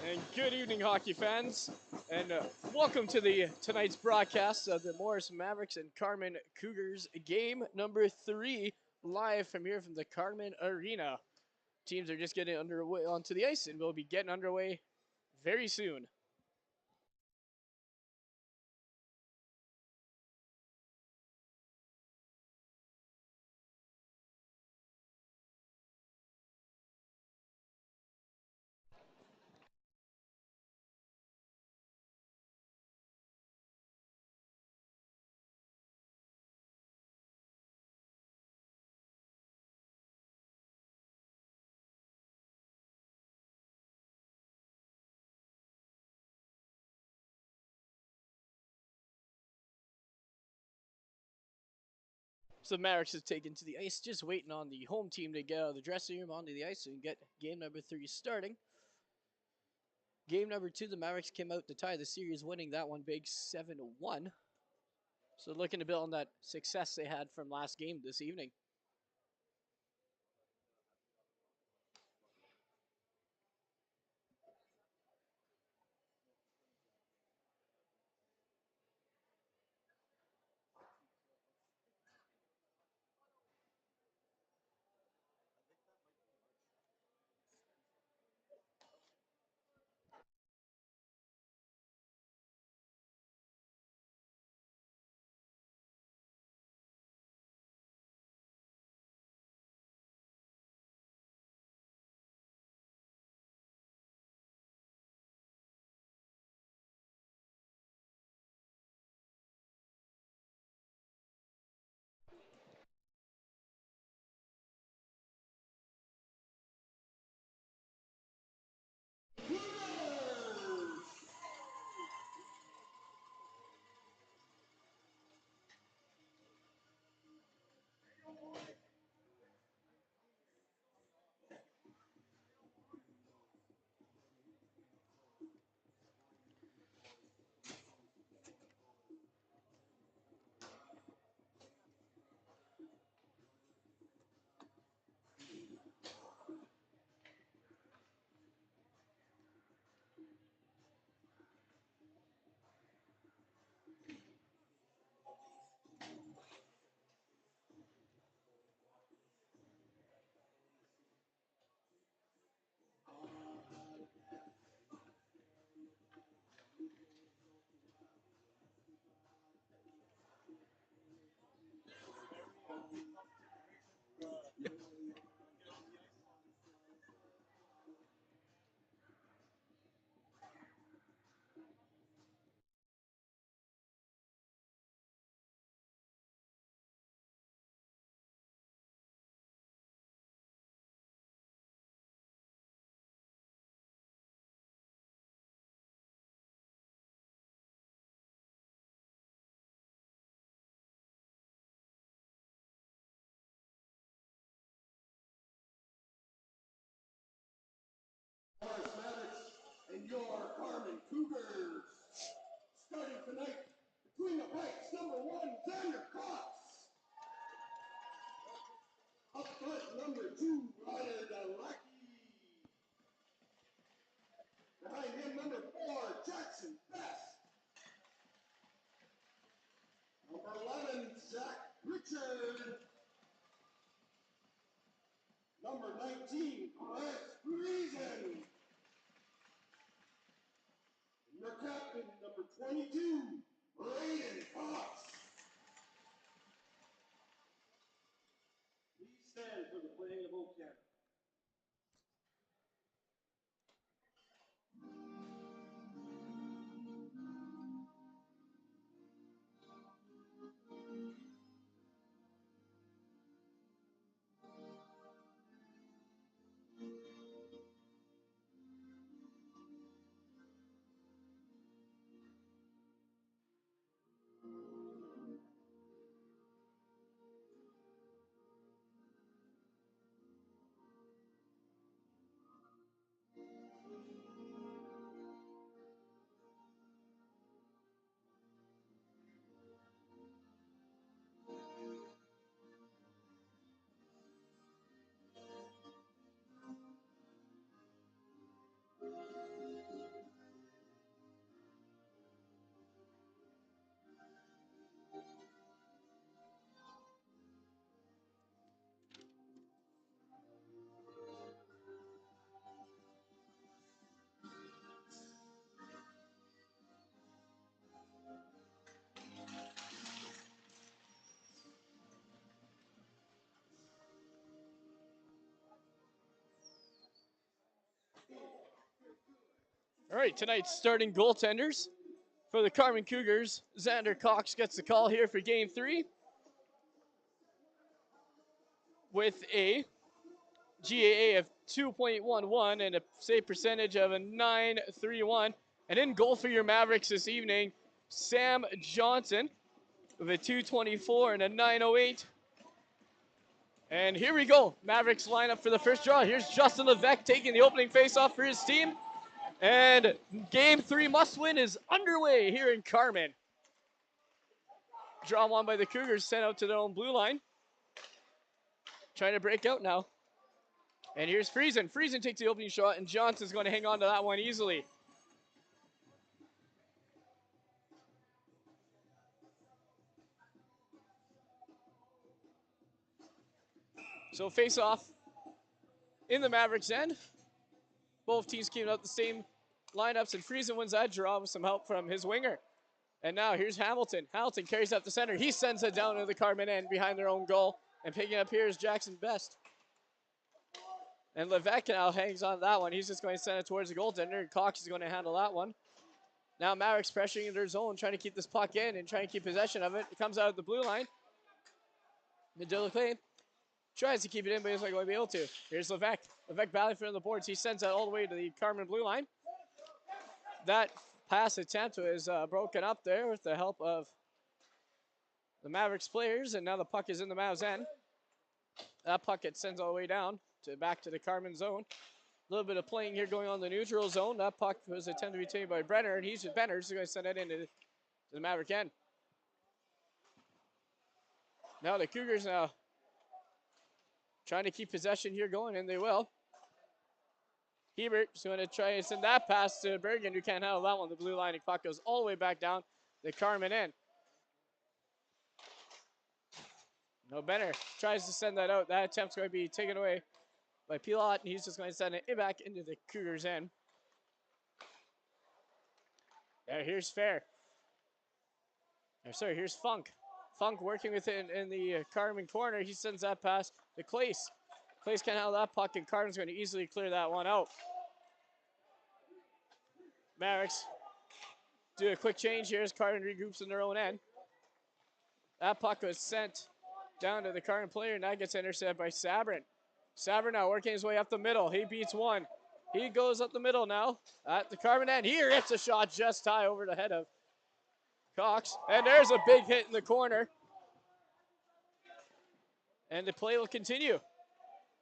And good evening, hockey fans, and welcome to tonight's broadcast of the Morris Mavericks and Carman Cougars game number 3, live from here from the Carman Arena. Teams are just getting underway onto the ice, and we'll be getting underway very soon. So Mavericks is taken to the ice, just waiting on the home team to get out of the dressing room onto the ice and get game number 3 starting. Game number 2, the Mavericks came out to tie the series, winning that one big 7-1. So looking to build on that success they had from last game this evening. Morris Mavericks and your Carman Cougars. Starting tonight between the pipes, number 1, Xander Cox. Up front, number 2, Ryder Dalaki. Behind him, number 4, Jackson Best. Number 11, Zach Richard. Number 19, Grant Reason. Your captain, number 22, Braden Cox. Please stand for the playing of Oak Canada. All right, tonight's starting goaltenders for the Carman Cougars. Xander Cox gets the call here for game 3 with a GAA of 2.11 and a save percentage of a 9.31. And in goal for your Mavericks this evening, Sam Johnson with a 2.24 and a 9.08. And here we go. Mavericks lineup for the first draw. Here's Justin Levesque taking the opening faceoff for his team. And game 3 must-win is underway here in Carman. Draw one by the Cougars, sent out to their own blue line. Trying to break out now. And here's Friesen. Friesen takes the opening shot, and Johnson's going to hang on to that one easily. So face off in the Mavericks end. Both teams came out the same lineups, and Friesen wins that draw with some help from his winger. And now here's Hamilton. Hamilton carries up the center. He sends it down to the Carman end behind their own goal. And picking up here is Jackson Best. And Levesque now hangs on to that one. He's just going to send it towards the goaltender, and Cox is going to handle that one. Now Mavericks pressuring in their zone, trying to keep this puck in and trying to keep possession of it. It comes out of the blue line. Medilacane tries to keep it in, but he's not going to be able to. Here's Levesque. Levesque battling for the boards. He sends that all the way to the Carman blue line. That pass attempt was broken up there with the help of the Mavericks players, and now the puck is in the Mavs end. That puck gets sent all the way down to back to the Carman zone. A little bit of playing here going on in the neutral zone. That puck was attempted to be taken by Brenner, and Benner's going to send it into the Maverick end. Now the Cougars now trying to keep possession here going, and they will. Hebert is going to try and send that pass to Bergen, who can't handle that one. The blue line, and puck goes all the way back down the Carman end. No, Benner tries to send that out. That attempt's going to be taken away by Pilot, and he's just going to send it back into the Cougars' end. Yeah, here's Fair. Sorry, here's Funk. Funk working with it in the Carman corner. He sends that pass to Clace. Clace can't handle that puck, and Carman's going to easily clear that one out. Mavericks do a quick change here as Carman regroups in their own end. That puck was sent down to the Carman player, and that gets intercepted by Sabrin. Sabrin now working his way up the middle. He beats one. He goes up the middle now at the Carman end. He hits a shot just high over the head of Cox. And there's a big hit in the corner. And the play will continue.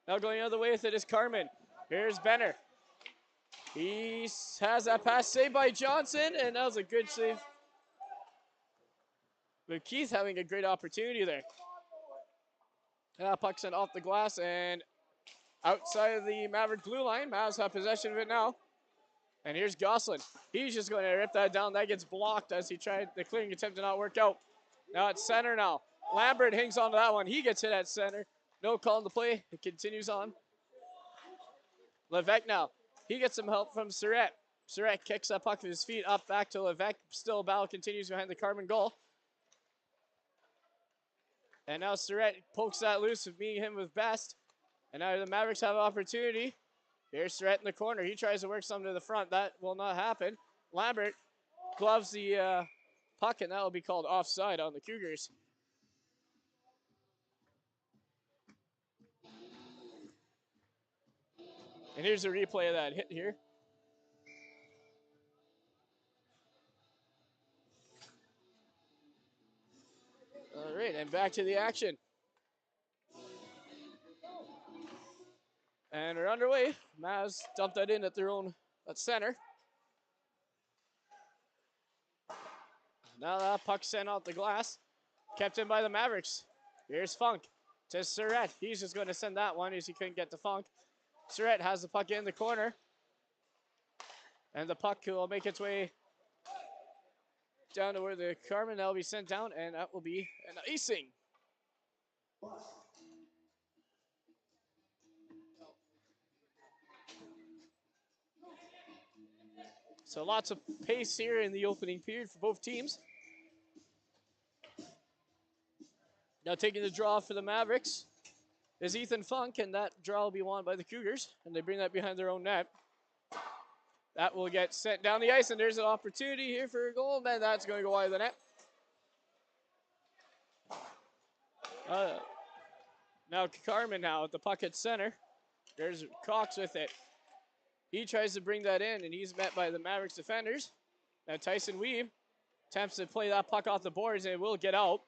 Now going the other way with it is Carman. Here's Benner. He has that pass saved by Johnson, and that was a good save. But Keith having a great opportunity there. Puck sent off the glass and outside of the Maverick blue line. Mavs have possession of it now. And here's Gosselin. He's just going to rip that down. That gets blocked as he tried. The clearing attempt did not work out. Now it's center now. Lambert hangs on to that one. He gets hit at center. No call on the play. It continues on. Levesque now. He gets some help from Surratt. Surratt kicks that puck with his feet up back to Levesque. Still a battle continues behind the Carman goal. And now Surratt pokes that loose with meeting him with Best. And now the Mavericks have an opportunity. Here's Surratt in the corner. He tries to work something to the front. That will not happen. Lambert gloves the puck, and that will be called offside on the Cougars. And here's a replay of that hit here. All right, and back to the action. And we're underway. Mavs dumped that in at their own center. Now that puck sent out the glass. Kept in by the Mavericks. Here's Funk to Surratt. He's just going to send that one as he couldn't get to Funk. Surratt has the puck in the corner. And the puck will make its way down to where the Carman will be sent down, and that will be an icing. So lots of pace here in the opening period for both teams. Now taking the draw for the Mavericks is Ethan Funk, and that draw will be won by the Cougars, and they bring that behind their own net. That will get sent down the ice, and there's an opportunity here for a goal, and that's going to go wide of the net. Now Carman now at the puck at center. There's Cox with it. He tries to bring that in, and he's met by the Mavericks defenders. Now Tyson Weeb attempts to play that puck off the boards, and it will get out.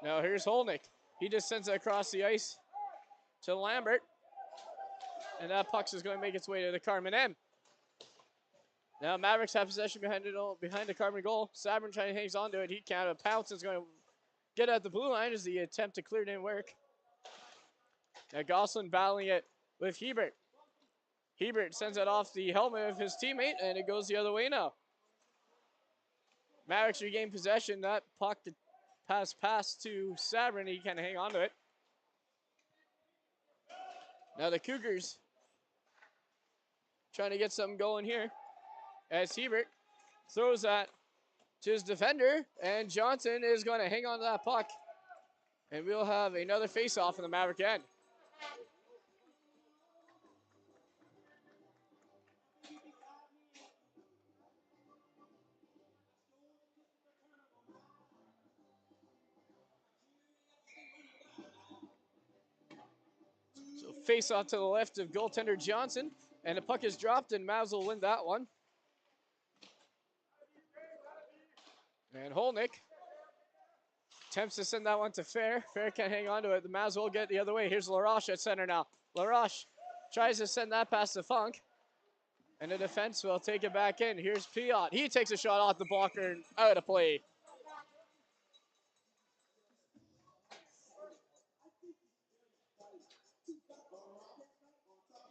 Now here's Holnick. He just sends it across the ice to Lambert. And that puck is going to make its way to the Carman end. Now Mavericks have possession behind the Carman goal. Sabrin trying to hang on to it. He can't. Pouncey's going to get at the blue line as the attempt to clear didn't work. Now Gosselin battling it with Hebert. Hebert sends it off the helmet of his teammate, and it goes the other way now. Mavericks regain possession. That puck pass to Sabrin. He can't hang on to it. Now the Cougars trying to get something going here as Hebert throws that to his defender, and Johnson is going to hang on to that puck, and we'll have another face-off in the Maverick end. So face-off to the left of goaltender Johnson, and the puck is dropped, and Mavs will win that one. And Holnick attempts to send that one to Fair. Fair can't hang on to it. The Mavs will get the other way. Here's LaRoche at center now. LaRoche tries to send that past to Funk. And the defense will take it back in. Here's Piot. He takes a shot off the blocker and out of play.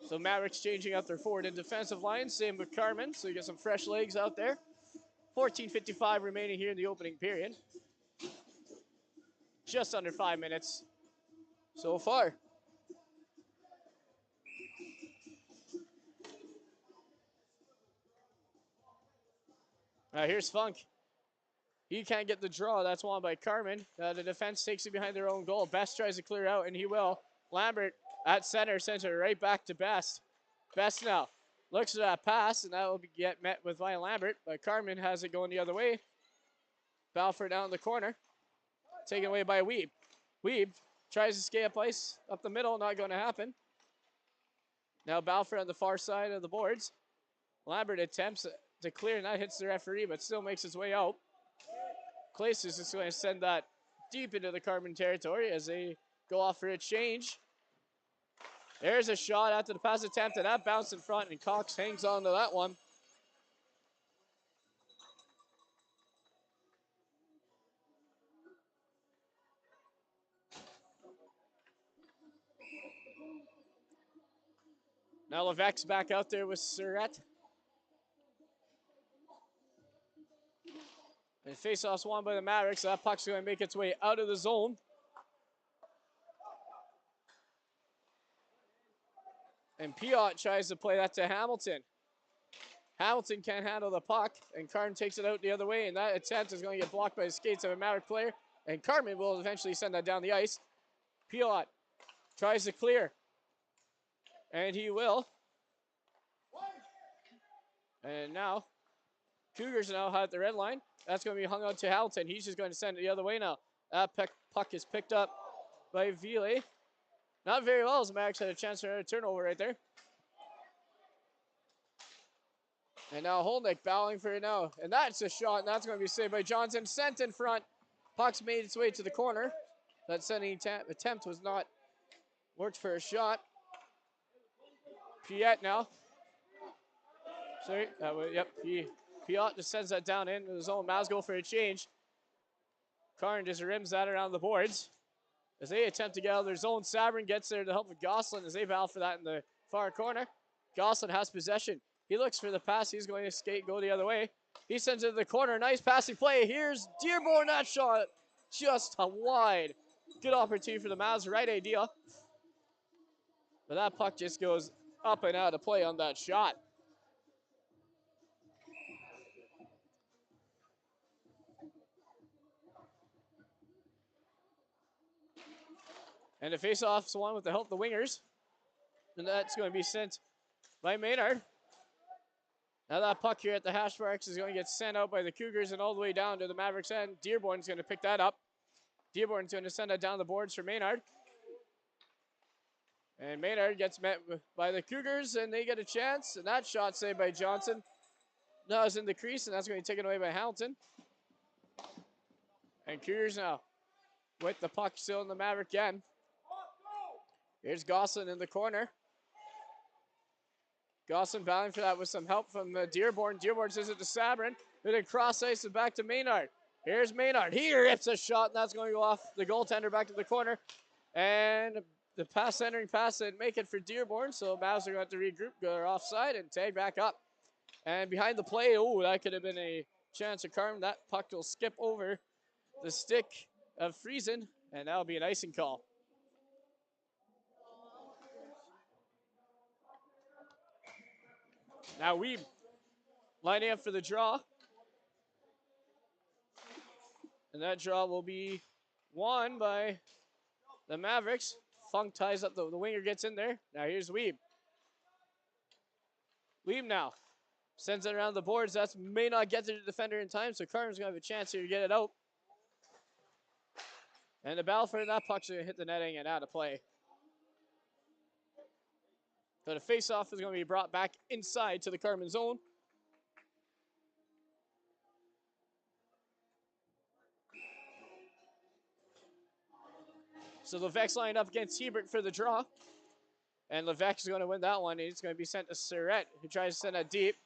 So Mavericks changing out their forward and defensive line. Same with Carman. So you get some fresh legs out there. 14:55 remaining here in the opening period. Just under 5 minutes so far. Here's Funk. He can't get the draw. That's won by Carman. The defense takes it behind their own goal. Best tries to clear out, and he will. Lambert at center sends it right back to Best. Best now looks at that pass, and that will get met with by Lambert. But Carman has it going the other way. Balfour down the corner. Taken away by Weeb. Weeb tries to skate up ice up the middle. Not going to happen. Now Balfour on the far side of the boards. Lambert attempts to clear, and that hits the referee, but still makes his way out. Clace is just going to send that deep into the Carman territory as they go off for a change. There's a shot after the pass attempt, and that bounced in front, and Cox hangs on to that one. Now Levesque's back out there with Surratt. And face-off's won by the Mavericks, so that puck's going to make its way out of the zone. And Piot tries to play that to Hamilton. Hamilton can't handle the puck, and Carman takes it out the other way, and that attempt is going to get blocked by the skates of a Maverick player, and Carman will eventually send that down the ice. Piot tries to clear, and he will. And now, Cougars now have the red line. That's going to be hung out to Hamilton. He's just going to send it the other way now. That puck is picked up by Ville. Not very well, as Max had a chance for a turnover right there. And now Holnick battling for it now. And that's a shot, and that's going to be saved by Johnson. Sent in front. Puck's made its way to the corner. That sending attempt was not worked for a shot. Piet now. Sorry, Piot just sends that down into the zone. Mavs go for a change. Karn just rims that around the boards. As they attempt to get out of their zone, Sabrin gets there to help with Gosselin as they battle for that in the far corner. Gosselin has possession. He looks for the pass. He's going to go the other way. He sends it to the corner. Nice passing play. Here's Dearborn. That shot just wide. Good opportunity for the Mavs. Right idea. But that puck just goes up and out of play on that shot. And the face-off's one with the help of the wingers. And that's going to be sent by Maynard. Now that puck here at the hash marks is going to get sent out by the Cougars and all the way down to the Mavericks end. Dearborn's going to pick that up. Dearborn's going to send it down the boards for Maynard. And Maynard gets met by the Cougars, and they get a chance. And that shot saved by Johnson. Now is in the crease, and that's going to be taken away by Hamilton. And Cougars now with the puck still in the Maverick end. Here's Gosselin in the corner. Gosselin battling for that with some help from Dearborn. Dearborn sends it to Sabrin. Then cross ice and back to Maynard. Here's Maynard. He rips a shot, and that's going to go off the goaltender back to the corner. And the pass centering pass didn't make it for Dearborn, so Mavs are going to have to regroup, go offside, and tag back up. And behind the play, oh, that could have been a chance for Carman. That puck will skip over the stick of Friesen, and that'll be an icing call. Now we lining up for the draw. And that draw will be won by the Mavericks. Funk ties up, the winger gets in there. Now here's Weeb. Weeb now sends it around the boards. That may not get to the defender in time, so Carman's going to have a chance here to get it out. And the battle for that puck's going to hit the netting and out of play. So the face-off is going to be brought back inside to the Carman zone. So Levesque's lined up against Hebert for the draw. And Levesque is going to win that one. He's going to be sent to Surratt, who tries to send it deep.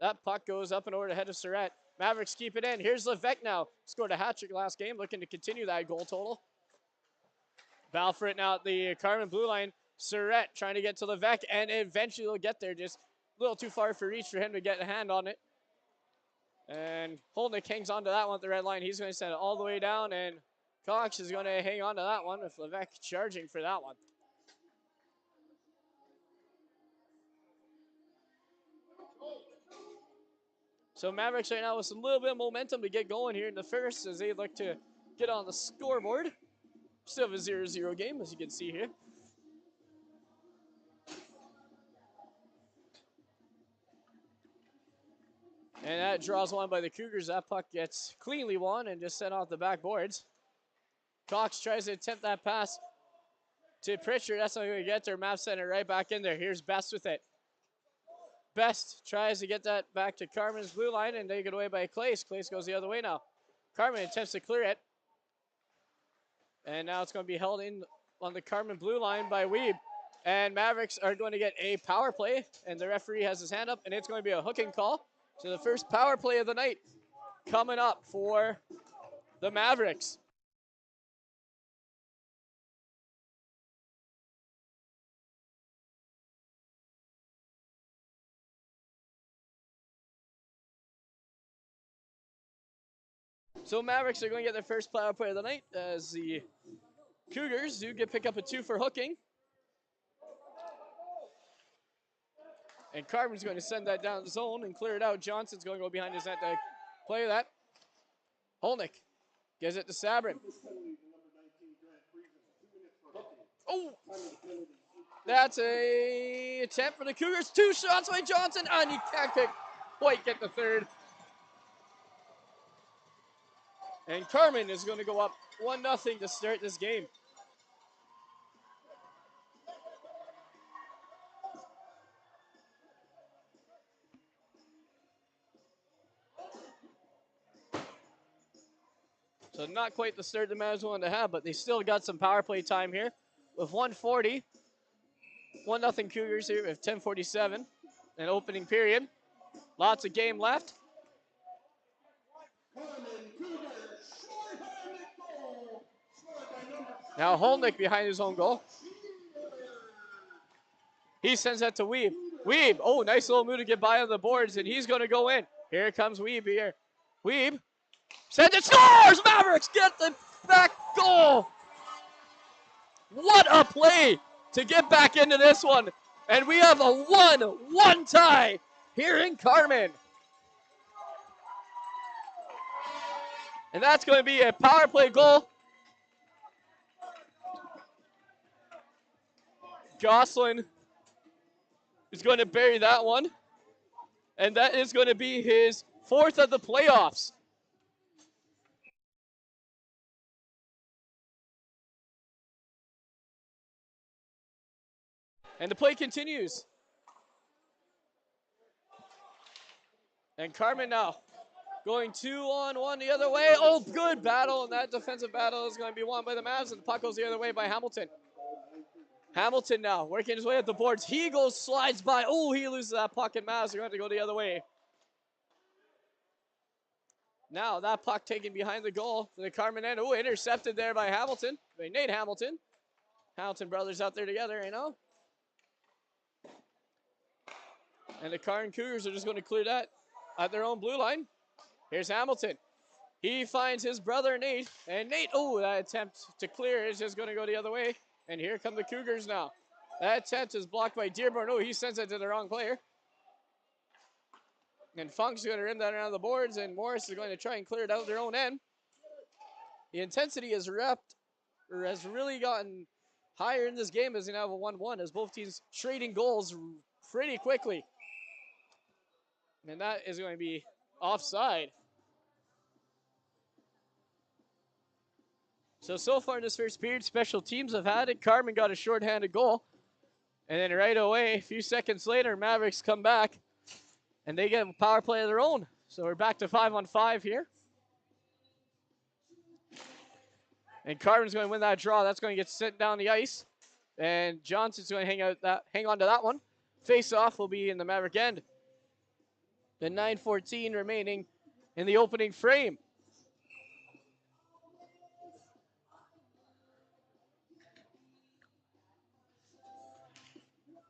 That puck goes up and over the head of Surratt. Mavericks keep it in. Here's Levesque now. Scored a hat trick last game, looking to continue that goal total. Battle for it now at the Carman blue line. Surratt trying to get to Levesque, and eventually he'll get there. Just a little too far for reach for him to get a hand on it. And Holnick hangs on to that one at the red line. He's going to send it all the way down, and Cox is going to hang on to that one with Levesque charging for that one. So Mavericks right now with a little bit of momentum to get going here in the first as they look to get on the scoreboard. Still have a 0-0 game, as you can see here. And that draws one by the Cougars. That puck gets cleanly won and just sent off the backboards. Cox tries to attempt that pass to Pritchard. That's not going to get there. Mav sent it right back in there. Here's Best with it. Best tries to get that back to Carman's blue line, and they get away by Clace. Clace goes the other way now. Carman attempts to clear it. And now it's going to be held in on the Carman blue line by Weeb. And Mavericks are going to get a power play, and the referee has his hand up, and it's going to be a hooking call. So the first power play of the night coming up for the Mavericks. So Mavericks are going to get their first power play of the night as the Cougars do pick up a 2 for hooking. And Carman's going to send that down the zone and clear it out. Johnson's going to go behind his net to play that. Holnick gives it to Sabrin. Oh! That's a attempt for the Cougars. 2 shots by Johnson, and he can't quite get the third. And Carman is going to go up 1-0 to start this game. So not quite the start the Mavs wanted to have, but they still got some power play time here with 1:40. 1-0 Cougars here with 10:47 in opening period. Lots of game left. Now Holnick behind his own goal. He sends that to Weeb. Weeb, oh, nice little move to get by on the boards, and he's going to go in. Here comes Weeb here. Weeb sends it, scores! Mavericks get the back goal. What a play to get back into this one. And we have a 1-1 tie here in Carman. And that's going to be a power play goal. Gosselin is going to bury that one. And that is going to be his 4th of the playoffs. And the play continues. And Carman now going 2-on-1 the other way. Oh, good battle. And that defensive battle is going to be won by the Mavs. And the puck goes the other way by Hamilton. Hamilton now working his way up the boards. He goes, slides by. Oh, he loses that puck, and Mavs are going to go the other way. Now that puck taken behind the goal for the Carman end. Oh, intercepted there by Hamilton. By Nate Hamilton. Hamilton brothers out there together, you know. And the Carman Cougars are just going to clear that at their own blue line. Here's Hamilton. He finds his brother Nate. And Nate, oh, that attempt to clear is just going to go the other way. And here come the Cougars now. That attempt is blocked by Dearborn. Oh, he sends it to the wrong player. And Funk's going to rim that around the boards. And Morris is going to try and clear it out their own end. The intensity has really gotten higher in this game as we now have a 1-1 as both teams trading goals pretty quickly. And that is going to be offside. So far in this first period, special teams have had it. Carman got a shorthanded goal. And then right away, a few seconds later, Mavericks come back. And they get a power play of their own. So we're back to 5-on-5 here. And Carman's going to win that draw. That's going to get sent down the ice. And Johnson's going to hang on to that one. Face-off will be in the Maverick end. The 9:14 remaining in the opening frame.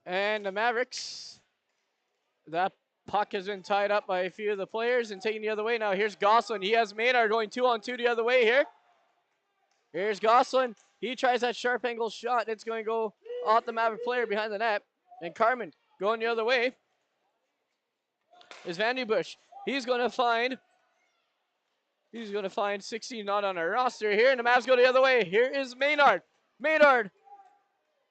And the Mavericks, that puck has been tied up by a few of the players and taken the other way. Now here's Gosselin. He has Maynard going 2-on-2 the other way here. Here's Gosselin. He tries that sharp angle shot. It's going to go off the Maverick player behind the net. And Carman going the other way is Vandy Bush. He's going to find 16 not on our roster here. And the Mavs go the other way. Here is Maynard. Maynard.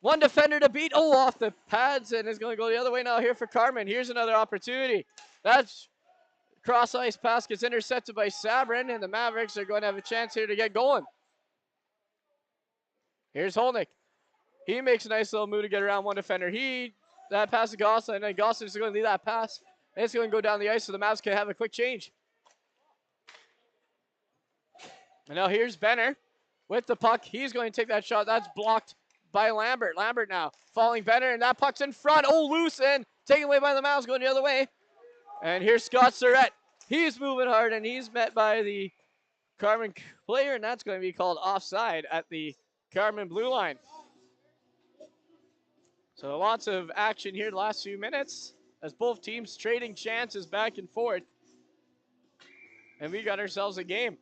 One defender to beat. Oh, off the pads, and is going to go the other way now here for Carman. Here's another opportunity. That's cross ice pass gets intercepted by Sabrin, and the Mavericks are going to have a chance here to get going. Here's Holnick. He makes a nice little move to get around one defender. That pass to Gosselin, and then Gosselin is going to leave that pass. And it's going to go down the ice so the Mavs can have a quick change. And now here's Benner with the puck. He's going to take that shot. That's blocked by Lambert. Lambert now following Benner, and that puck's in front. Oh, loose and taken away by the Mavs, going the other way. And here's Scott Surratt. He's moving hard, and he's met by the Carman player, and that's going to be called offside at the Carman blue line. So lots of action here the last few minutes as both teams trading chances back and forth. And we got ourselves a game.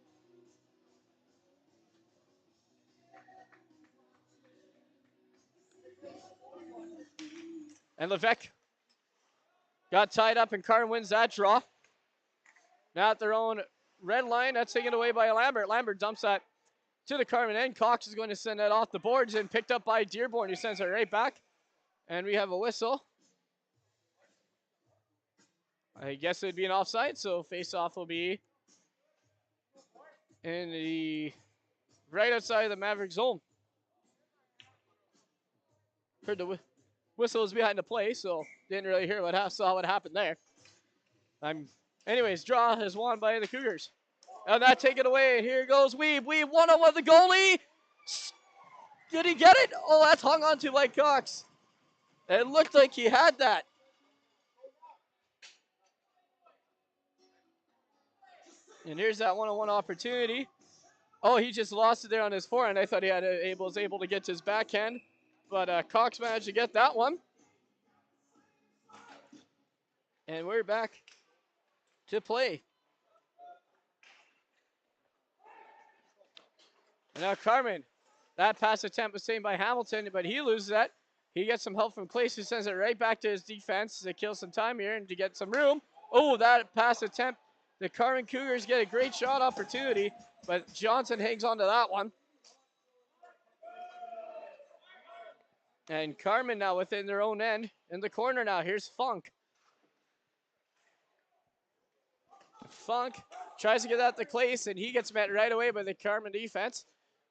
And Levesque got tied up, and Carman wins that draw. Now at their own red line, that's taken away by Lambert. Lambert dumps that to the Carman end. Cox is going to send that off the boards and picked up by Dearborn, who sends it right back. And we have a whistle. I guess it would be an offside, so face-off will be in the right outside of the Maverick zone. Heard the whistle was behind the play, so didn't really hear saw what happened there. Anyways, draw is won by the Cougars. And that taken away, and here goes Weeb. Weeb one-on-one the goalie. Did he get it? Oh, that's hung on to by Cox. It looked like he had that. And here's that one-on-one opportunity. Oh, he just lost it there on his forehand. I thought he was able to get to his backhand. But Cox managed to get that one. And we're back to play. And now Carman. That pass attempt was taken by Hamilton, but he loses that. He gets some help from Clace, who sends it right back to his defense to kill some time here and to get some room. Oh, that pass attempt. The Carman Cougars get a great shot opportunity, but Johnson hangs on to that one. And Carman now within their own end in the corner now. Here's Funk. Funk tries to get that to Clace, and he gets met right away by the Carman defense.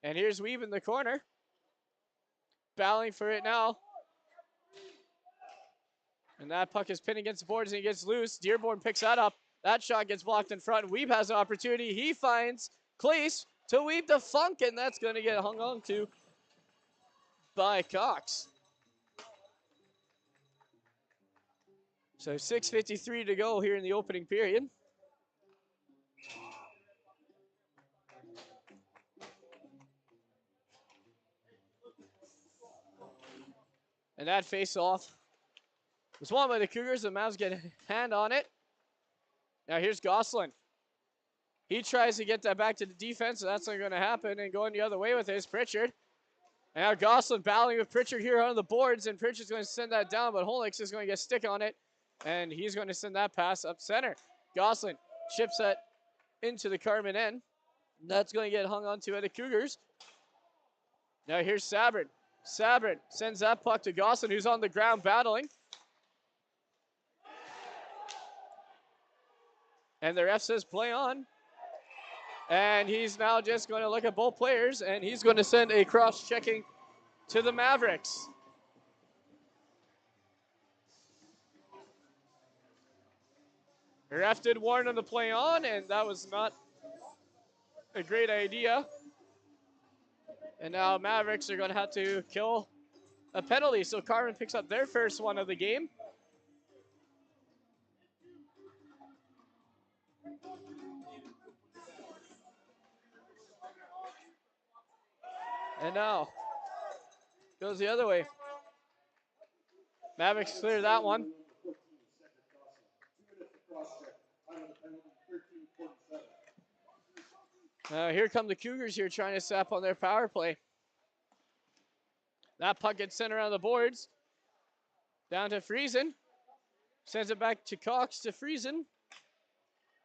And here's Weave in the corner. Battling for it now. And that puck is pinned against the boards and he gets loose. Dearborn picks that up. That shot gets blocked in front. Weave has an opportunity. He finds Clace to Weave to Funk, and that's going to get hung on to by Cox. So 6:53 to go here in the opening period. And that face-off was won by the Cougars. The Mavs get a hand on it. Now here's Gosselin. He tries to get that back to the defense, so that's not going to happen. And going the other way with it is Pritchard. And now Gosselin battling with Pritchard here on the boards, and Pritchard's going to send that down, but Holix is going to get stick on it, and he's going to send that pass up center. Gosselin chips that into the Carman end. That's going to get hung onto by the Cougars. Now here's Sabrin. Sabrin sends that puck to Gosselin, who's on the ground battling. And the ref says play on. And he's now just going to look at both players, and he's going to send a cross-checking to the Mavericks. The ref did warn him to play on, and that was not a great idea. And now Mavericks are going to have to kill a penalty. So Carman picks up their first one of the game. And now goes the other way. Mavericks clear that one. Here come the Cougars here trying to sap on their power play. That puck gets sent around the boards. Down to Friesen. Sends it back to Cox to Friesen.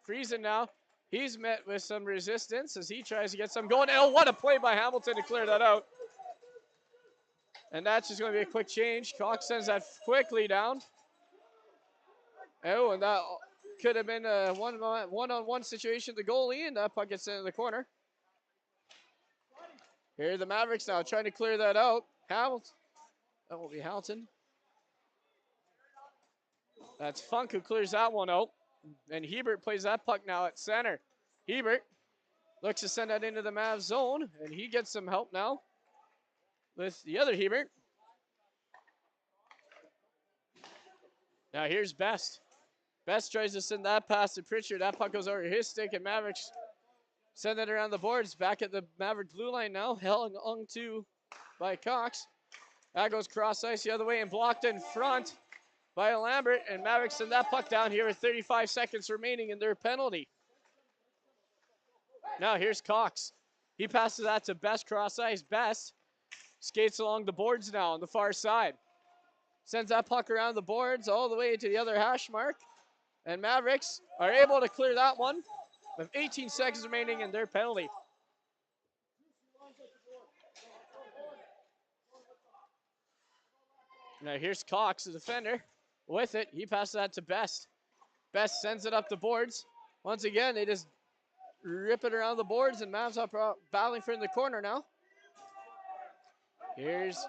Friesen now. He's met with some resistance as he tries to get some going. Oh, what a play by Hamilton to clear that out. And that's just going to be a quick change. Cox sends that quickly down. Oh, and that could have been a one-on-one situation to the goalie, and that puck gets into the corner. Here are the Mavericks now trying to clear that out. Hamilton. That will be Hamilton. That's Funk who clears that one out. And Hebert plays that puck now at center. Hebert looks to send that into the Mavs zone, and he gets some help now with the other Hebert. Now here's Best. Best tries to send that pass to Pritchard. That puck goes over his stick, and Mavericks send it around the boards. Back at the Maverick blue line now, held on to by Cox. That goes cross ice the other way and blocked in front by Lambert, and Mavericks send that puck down here with 35 seconds remaining in their penalty. Now here's Cox. He passes that to Best cross ice. Best skates along the boards now on the far side. Sends that puck around the boards all the way to the other hash mark. And Mavericks are able to clear that one with 18 seconds remaining in their penalty. Now here's Cox, the defender. With it, he passes that to Best. Best sends it up the boards. Once again, they just rip it around the boards, and Mavs are battling for in the corner now. Here's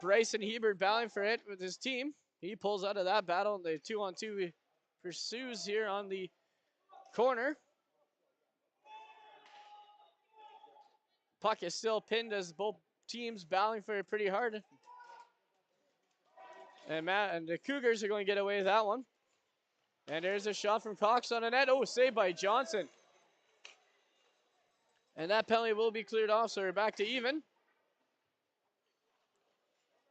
Bryson Hebert battling for it with his team. He pulls out of that battle, and the 2-on-2 pursues here on the corner. Puck is still pinned as both teams battling for it pretty hard. And the Cougars are going to get away with that one. And there's a shot from Cox on the net. Oh, saved by Johnson. And that penalty will be cleared off, so we're back to even.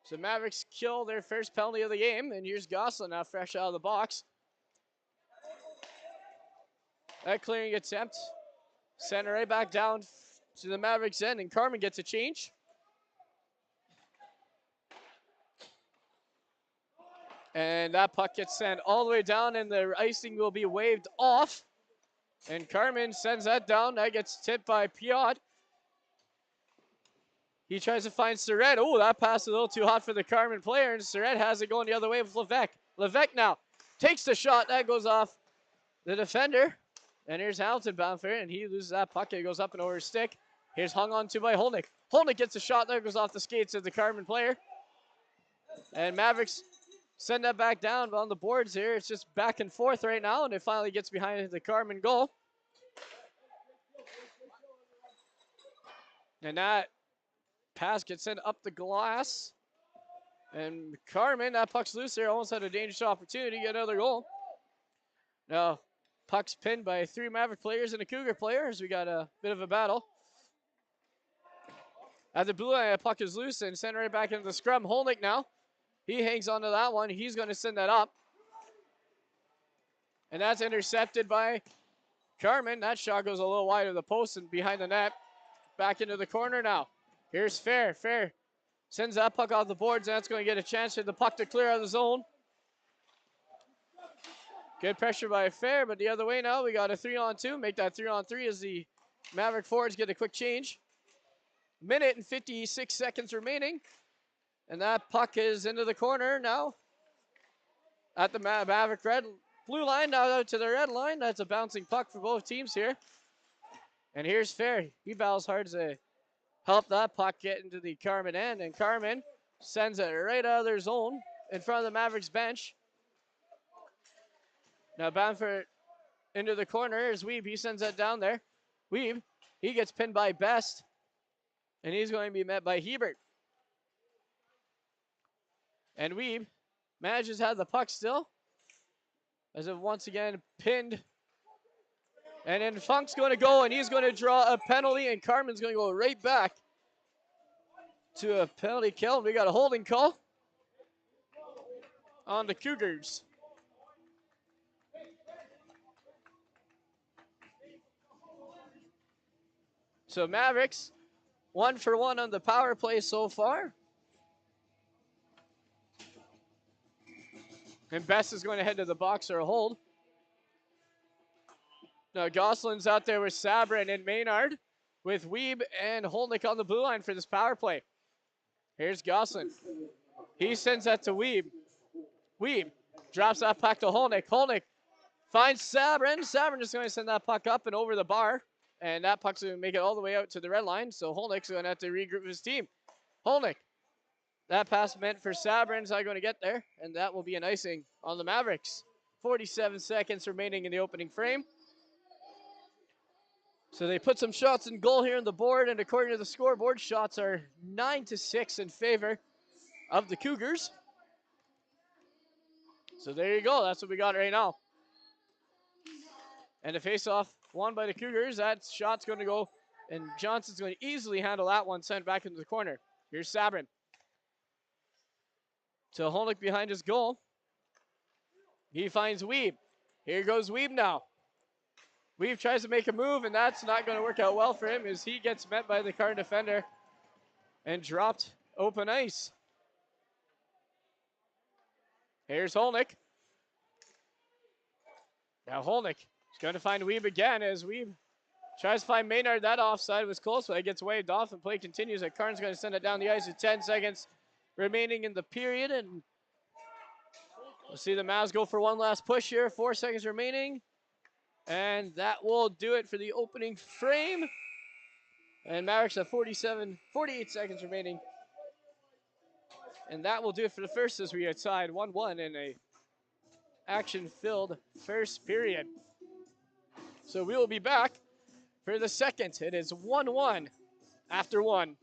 So Mavericks kill their first penalty of the game, and here's Gosselin now fresh out of the box. That clearing attempt sent it right back down to the Mavericks end, and Carman gets a change. And that puck gets sent all the way down, and the icing will be waved off. And Carman sends that down. That gets tipped by Piot. He tries to find Surratt. Oh, that pass is a little too hot for the Carman player, and Surratt has it going the other way with Levesque. Levesque now takes the shot. That goes off the defender. And here's Hamilton bound for it, and he loses that puck. It goes up and over his stick. Here's hung on to by Holnick. Holnick gets a shot. That goes off the skates of the Carman player. And Mavericks send that back down on the boards here. It's just back and forth right now, and it finally gets behind the Carman goal. And that pass gets sent up the glass. And Carman, that puck's loose there, almost had a dangerous opportunity to get another goal. Now, puck's pinned by 3 Maverick players and a Cougar player as we got a bit of a battle. At the blue line, that puck is loose and sent right back into the scrum. Holnick now. He hangs onto that one. He's going to send that up. And that's intercepted by Carman. That shot goes a little wide of the post and behind the net. Back into the corner now. Here's Fair. Fair sends that puck off the boards, and that's going to get a chance for the puck to clear out of the zone. Good pressure by Fair, but the other way now, we got a 3-on-2. Make that 3-on-3 as the Maverick forwards get a quick change. Minute and 56 seconds remaining. And that puck is into the corner now. At the Maverick blue line, now out to the red line. That's a bouncing puck for both teams here. And here's Fair. He battles hard to help that puck get into the Carman end. And Carman sends it right out of their zone in front of the Mavericks bench. Now bound for it into the corner is Weeb. He sends that down there. Weeb, he gets pinned by Best. And he's going to be met by Hebert. And Weeb manages to have the puck still. As it once again pinned. And then Funk's going to go, and he's going to draw a penalty, and Carman's going to go right back to a penalty kill. We got a holding call on the Cougars. So Mavericks, 1 for 1 on the power play so far. And Best is going to head to the box or a hold. Now Gosselin's out there with Sabrin and Maynard, with Weeb and Holnick on the blue line for this power play. Here's Gosselin. He sends that to Weeb. Weeb drops that puck to Holnick. Holnick finds Sabrin. Sabrin is going to send that puck up and over the bar. And that puck's going to make it all the way out to the red line. So Holnick's going to have to regroup his team. Holnick. That pass meant for Sabrin's not going to get there. And that will be an icing on the Mavericks. 47 seconds remaining in the opening frame. So they put some shots in goal here on the board, and according to the scoreboard, shots are 9-6 in favor of the Cougars. So there you go. That's what we got right now. And a face-off won by the Cougars. That shot's going to go, and Johnson's going to easily handle that one, sent back into the corner. Here's Sabrin. To Holnick behind his goal. He finds Weeb. Here goes Weeb now. Weeb tries to make a move, and that's not going to work out well for him as he gets met by the Carman defender and dropped open ice. Here's Holnick. Now Holnick is going to find Weeb again as Weeb tries to find Maynard. That offside was close, but it gets waved off and play continues. Carman's going to send it down the ice with 10 seconds remaining in the period, and we'll see the Mavs go for one last push here. 4 seconds remaining. And that will do it for the opening frame. And Mavericks have 48 seconds remaining. And that will do it for the first as we are tied 1-1 in a action-filled first period. So we will be back for the second. It is 1-1 after 1.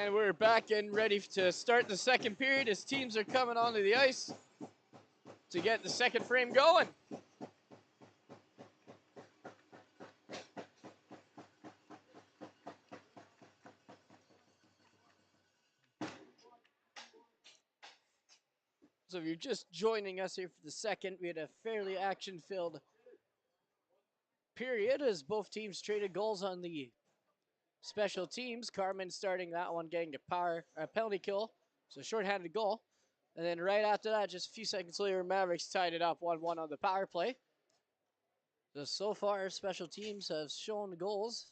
And we're back and ready to start the second period as teams are coming onto the ice to get the second frame going. So if you're just joining us here for the second, we had a fairly action-filled period as both teams traded goals on the special teams. Carman starting that one, getting a penalty kill, so shorthanded goal. And then right after that, just a few seconds later, Mavericks tied it up 1-1 on the power play. So far, special teams have shown goals.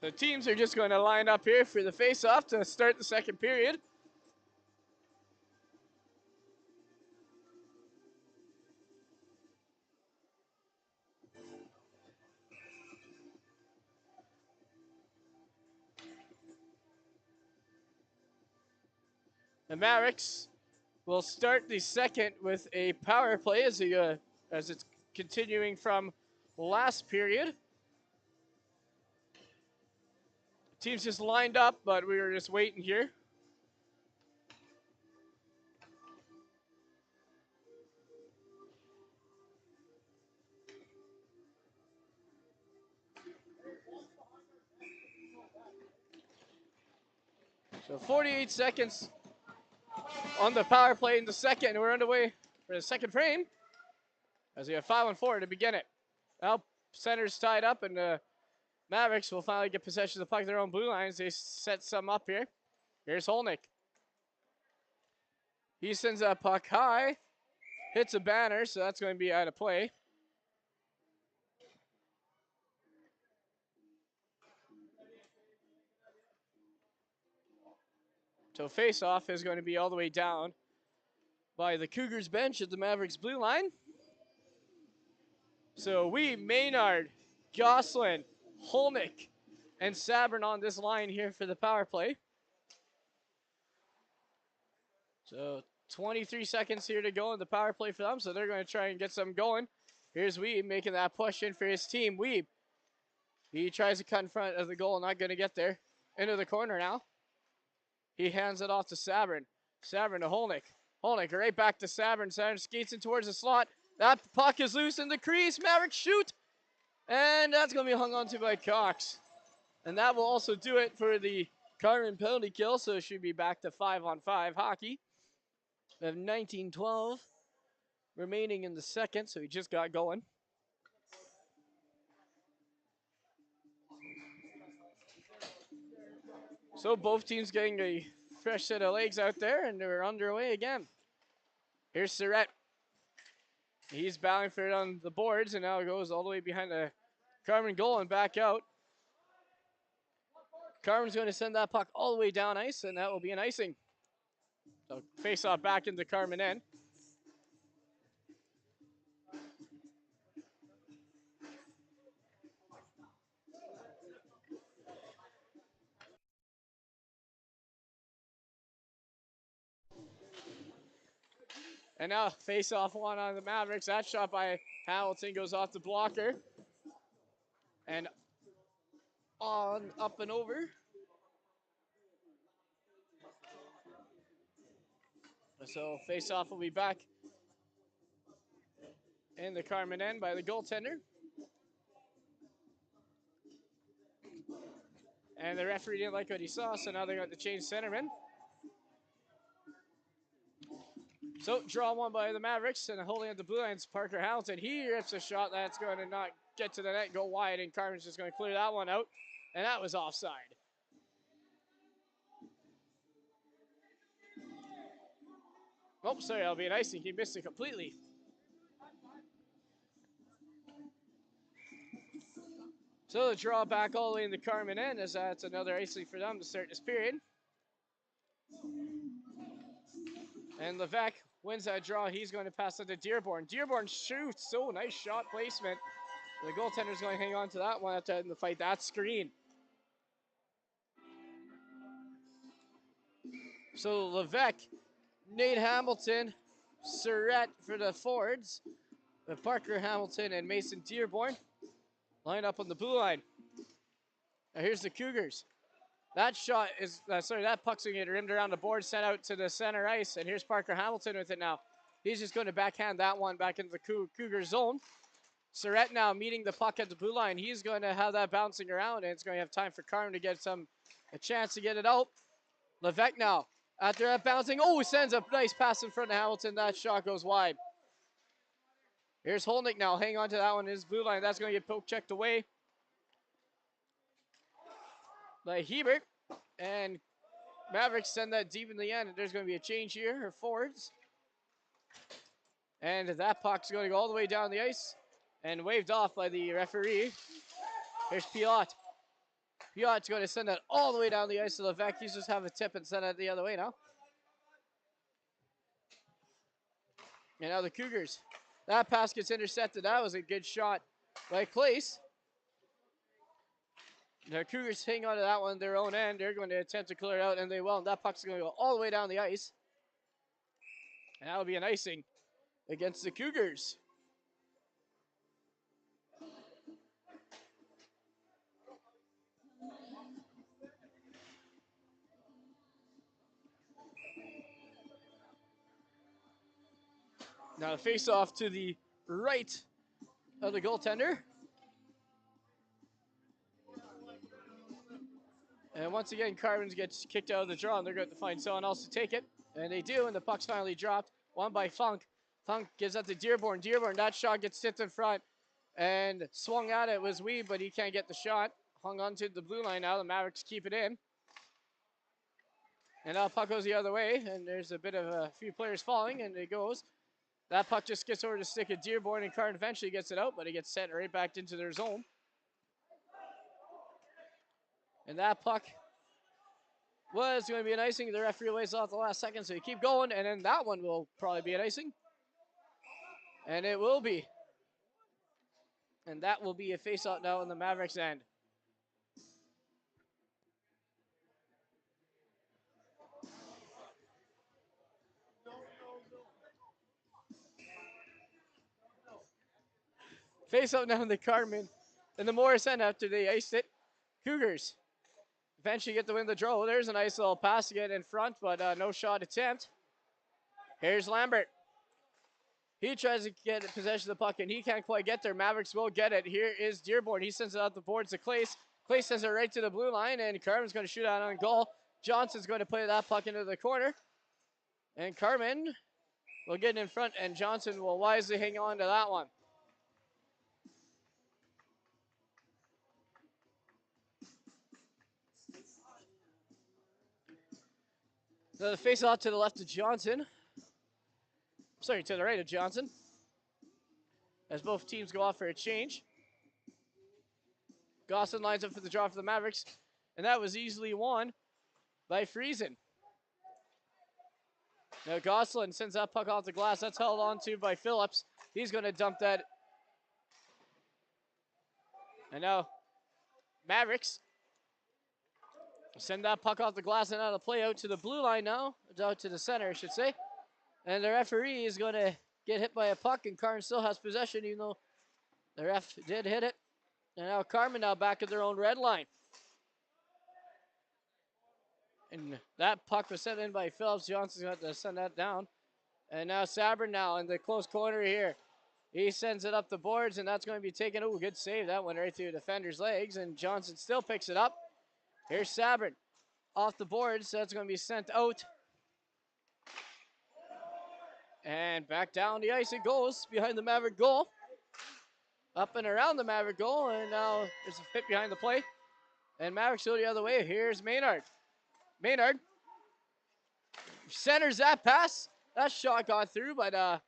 The teams are just going to line up here for the face-off to start the second period. The Mavericks will start the second with a power play as it's continuing from last period. Teams just lined up, but we were just waiting here. So 48 seconds on the power play in the second. We're underway for the second frame as we have 5-on-4 to begin it. Now center's tied up, and the Mavericks will finally get possession of the puck their own blue lines. They set some up here. Here's Holnick. He sends that puck high, hits a banner, so that's going to be out of play. So face-off is going to be all the way down by the Cougars bench at the Mavericks blue line. So Maynard, Gosselin, Holnick, and Sabrin on this line here for the power play. So 23 seconds here to go in the power play for them, so they're going to try and get some going. Here's Weeb making that push in for his team. Weeb, he tries to cut in front of the goal, not going to get there. Into the corner now. He hands it off to Sabrin. Sabrin to Holnick. Holnick right back to Sabrin. Sabrin skates in towards the slot. That puck is loose in the crease. Mavericks shoot. And that's going to be hung on to by Cox. And that will also do it for the Carman penalty kill. So it should be back to 5-on-5 hockey. We have 19-12 remaining in the second. So he just got going. So both teams getting a fresh set of legs out there, and they're underway again. Here's Surratt. He's battling for it on the boards, and now it goes all the way behind the Carman goal and back out. Carman's going to send that puck all the way down ice, and that will be an icing. So face off back into Carman end. And now face-off one on the Mavericks. That shot by Hamilton goes off the blocker. And on, up and over. So face-off will be back in the Carman end by the goaltender. And the referee didn't like what he saw, so now they got to change centerman. So, draw one by the Mavericks, and holding at the blue line's Parker Hamilton. He rips a shot that's going to not get to the net, go wide, and Carmen's just going to clear that one out, and that was offside. Oh, sorry, that'll be an icing. He missed it completely. So the draw back all the way in the Carman end, as that's another icing for them to start this period. And Levesque wins that draw. He's going to pass it to Dearborn. Dearborn shoots. So nice shot placement. The goaltender's going to hang on to that one after the fight. That screen. So Levesque, Nate Hamilton, Surratt for the forwards. With Parker Hamilton and Mason Dearborn line up on the blue line. Now here's the Cougars. That shot is, that puck's going to get rimmed around the board, sent out to the center ice, and here's Parker Hamilton with it now. He's just going to backhand that one back into the Cougar zone. Surratt now meeting the puck at the blue line. He's going to have that bouncing around, and it's going to have time for Carmen to get a chance to get it out. Levesque now, after that bouncing, he sends a nice pass in front of Hamilton. That shot goes wide. Here's Holnick now, hang on to that one in his blue line. That's going to get poke checked away by Hebert, and Mavericks send that deep in the end, and there's going to be a change here, or forwards. And that puck's going to go all the way down the ice and waved off by the referee. Here's Piot. Piot's going to send that all the way down the ice to Levesque. He's just have a tip and send it the other way now. And now the Cougars. That pass gets intercepted. That was a good shot by Clace. The Cougars hang on to that one their own end. They're going to attempt to clear it out, and they will. And that puck's going to go all the way down the ice. And that'll be an icing against the Cougars. Now the face-off to the right of the goaltender. And once again, Carmen gets kicked out of the draw, and they're going to find someone else to take it. And they do, and the puck's finally dropped. One by Funk. Funk gives that to Dearborn. Dearborn, that shot gets tipped in front and swung at it was Weeb, but he can't get the shot. Hung onto the blue line now. The Mavericks keep it in. And now puck goes the other way, and there's a bit of a few players falling, and it goes. That puck just gets over to stick of Dearborn, and Carmen eventually gets it out, but it gets sent right back into their zone. And that puck was going to be an icing. The referee waits off the last second, so you keep going, and then that one will probably be an icing. And it will be. And that will be a face-off now on the Mavericks end. Face-off now in the Carman and the Morris end after they iced it. Cougars eventually get the win the draw. There's a nice little pass to get in front, but no shot attempt. Here's Lambert. He tries to get possession of the puck, and he can't quite get there. Mavericks will get it. Here is Dearborn. He sends it out the boards to Clace. Clace sends it right to the blue line, and Carmen's going to shoot out on goal. Johnson's going to play that puck into the corner. And Carmen will get in front, and Johnson will wisely hang on to that one. Now the face-off to the left of Johnson. Sorry, to the right of Johnson. As both teams go off for a change. Gosselin lines up for the draw for the Mavericks. And that was easily won by Friesen. Now Gosselin sends that puck off the glass. That's held on to by Phillips. He's going to dump that. And now Mavericks send that puck off the glass and out of play out to the blue line now. Out to the center, I should say. And the referee is going to get hit by a puck, and Carmen still has possession, even though the ref did hit it. And now Carmen now back at their own red line. And that puck was sent in by Phillips. Johnson's going to send that down. And now Sabrin now in the close corner here. He sends it up the boards, and that's going to be taken. Oh, good save. That went right through the defender's legs, and Johnson still picks it up. Here's Sabrin off the board, so that's going to be sent out. And back down the ice it goes behind the Maverick goal. Up and around the Maverick goal, and now there's a hit behind the play. And Mavericks go the other way. Here's Maynard. Maynard centers that pass. That shot got through, but I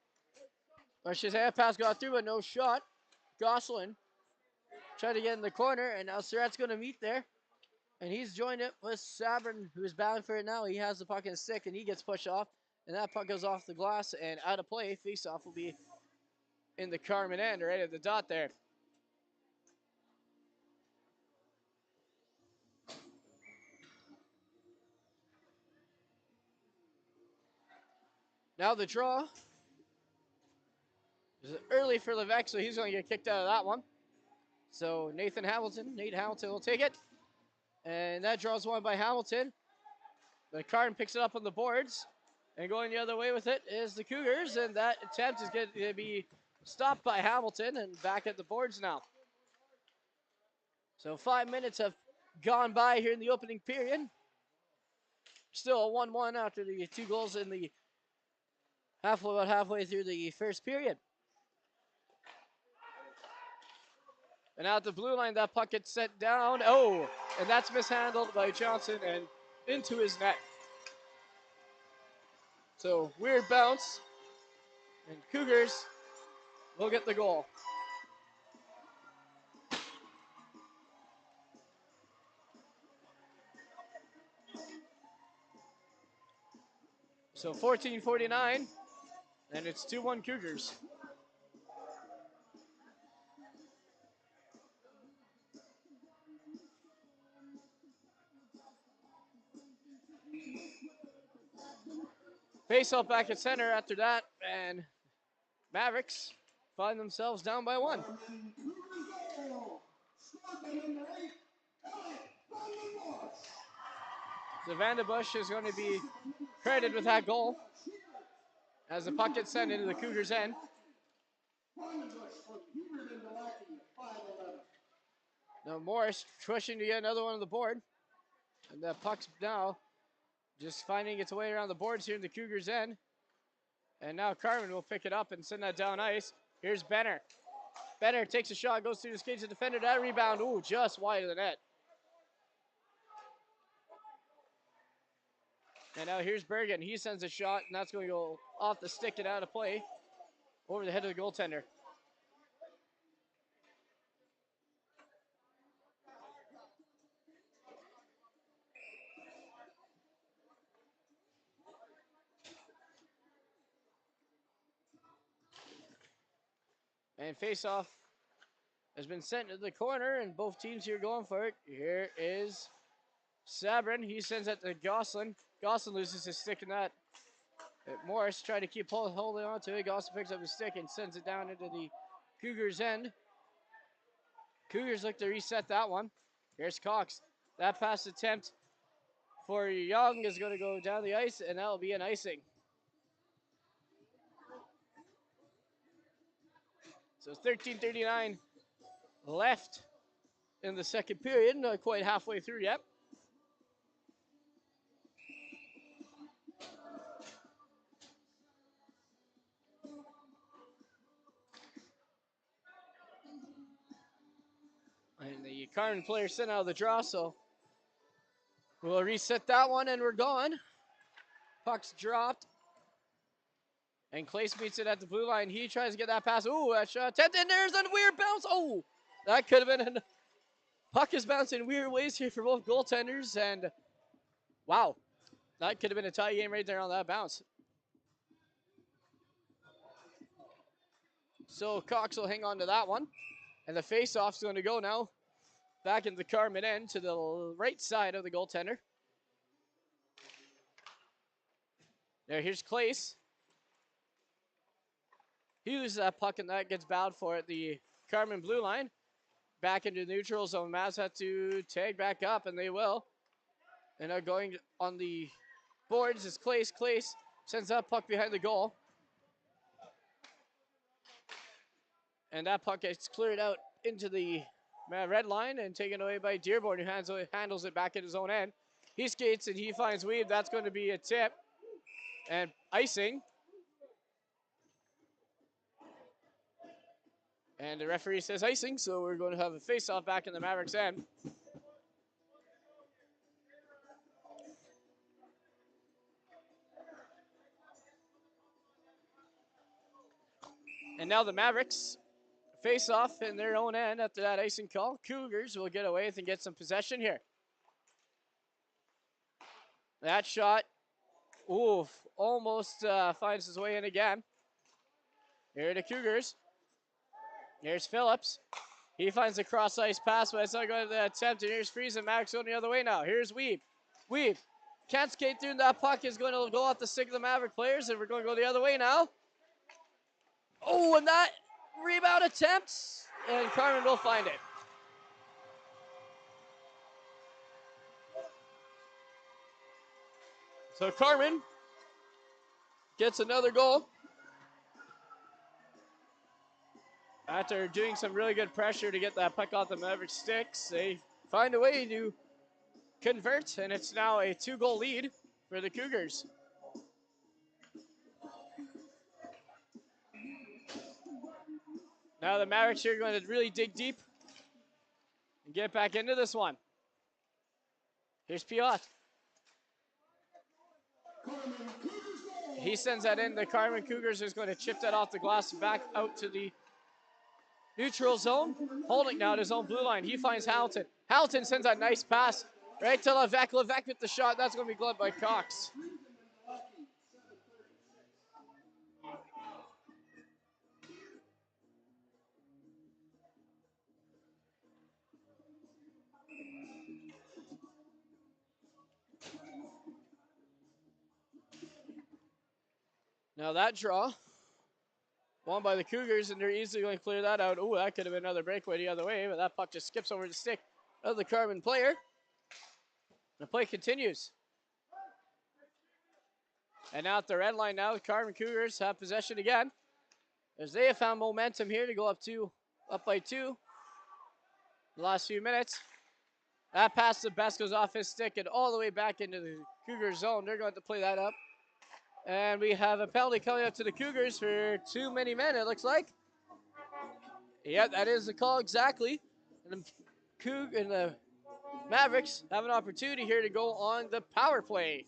should say that pass got through, but no shot. Gosselin tried to get in the corner, and now Surratt's going to meet there. And he's joined it with Sabrin, who's battling for it now. He has the puck in his stick, and he gets pushed off. And that puck goes off the glass and out of play. Face-off will be in the Carman end, right at the dot there. Now the draw is early for Levesque, so he's going to get kicked out of that one. So Nate Hamilton will take it. And that draw's won by Hamilton. The Carman picks it up on the boards. And going the other way with it is the Cougars. And that attempt is going to be stopped by Hamilton and back at the boards now. So 5 minutes have gone by here in the opening period. Still a 1-1 after the 2 goals in the about halfway through the first period. And out the blue line, that puck gets set down. Oh, and that's mishandled by Johnson and into his net. So weird bounce. And Cougars will get the goal. So 14:49, and it's 2-1 Cougars. Face-off back at center after that, and Mavericks find themselves down by 1. So Vanderbush is going to be credited with that goal as the puck gets sent into the Cougars' end. Now Morris pushing to get another one on the board. And that puck's now just finding its way around the boards here in the Cougars' end. And now Carman will pick it up and send that down ice. Here's Benner. Benner takes a shot, goes through the skates of the defender. That rebound, ooh, just wide of the net. And now here's Bergen. He sends a shot, and that's going to go off the stick and out of play over the head of the goaltender. And face-off has been sent to the corner, and both teams here going for it. Here is Sabrin. He sends it to Gosselin. Gosselin loses his stick in that. Morris trying to keep holding on to it. Gosselin picks up his stick and sends it down into the Cougars' end. Cougars look to reset that one. Here's Cox. That pass attempt for Young is going to go down the ice, and that'll be an icing. So 13:39 left in the second period. Not quite halfway through yet. And the Carman player sent out of the draw, so we'll reset that one, and we're gone. Puck's dropped. And Clace meets it at the blue line. He tries to get that pass. Ooh, that shot attempt, and there's a weird bounce. Oh, that could have been puck is bouncing weird ways here for both goaltenders, and wow, that could have been a tie game right there on that bounce. So Cox will hang on to that one, and the face-off's going to go now back in the Carman end to the right side of the goaltender. There, here's Clace. He loses that puck, and that gets bowed for it. The Carman blue line back into neutral zone. Mavs have to tag back up, and they will. And now going on the boards is Clace. Clace sends that puck behind the goal. And that puck gets cleared out into the red line and taken away by Dearborn, who handles it back at his own end. He skates and he finds Weeb. That's going to be a tip and icing. And the referee says icing, so we're going to have a face-off back in the Mavericks' end. And now the Mavericks face off in their own end after that icing call. Cougars will get away and get some possession here. That shot, oof, almost finds his way in again. Here are the Cougars. Here's Phillips. He finds a cross ice pass, but it's not going to attempt. And here's Friesen. Mavericks going the other way now. Here's Weeb. Weeb can't skate through, and that puck is going to go off the stick of the Maverick players, and we're going to go the other way now. Oh, and that rebound attempt, and Carman will find it. So Carman gets another goal. After doing some really good pressure to get that puck off the Maverick sticks, they find a way to convert, and it's now a 2-goal lead for the Cougars. Now the Mavericks here are going to really dig deep and get back into this one. Here's Piot. He sends that in. The Carman Cougars is going to chip that off the glass back out to the neutral zone. Holding now at his own blue line. He finds Hamilton. Hamilton sends a nice pass right to Levesque. Levesque with the shot. That's going to be gloved by Cox. Now that draw, won by the Cougars, and they're easily going to clear that out. Oh, that could have been another breakaway the other way, but that puck just skips over the stick of the Carman player. The play continues. And now at the red line now, the Carman Cougars have possession again, as they have found momentum here to go up by 2 the last few minutes. That pass to Best goes off his stick and all the way back into the Cougar zone. They're going to play that up. And we have a penalty coming up to the Cougars for too many men, it looks like. Yeah, that is the call exactly. And the Mavericks have an opportunity here to go on the power play.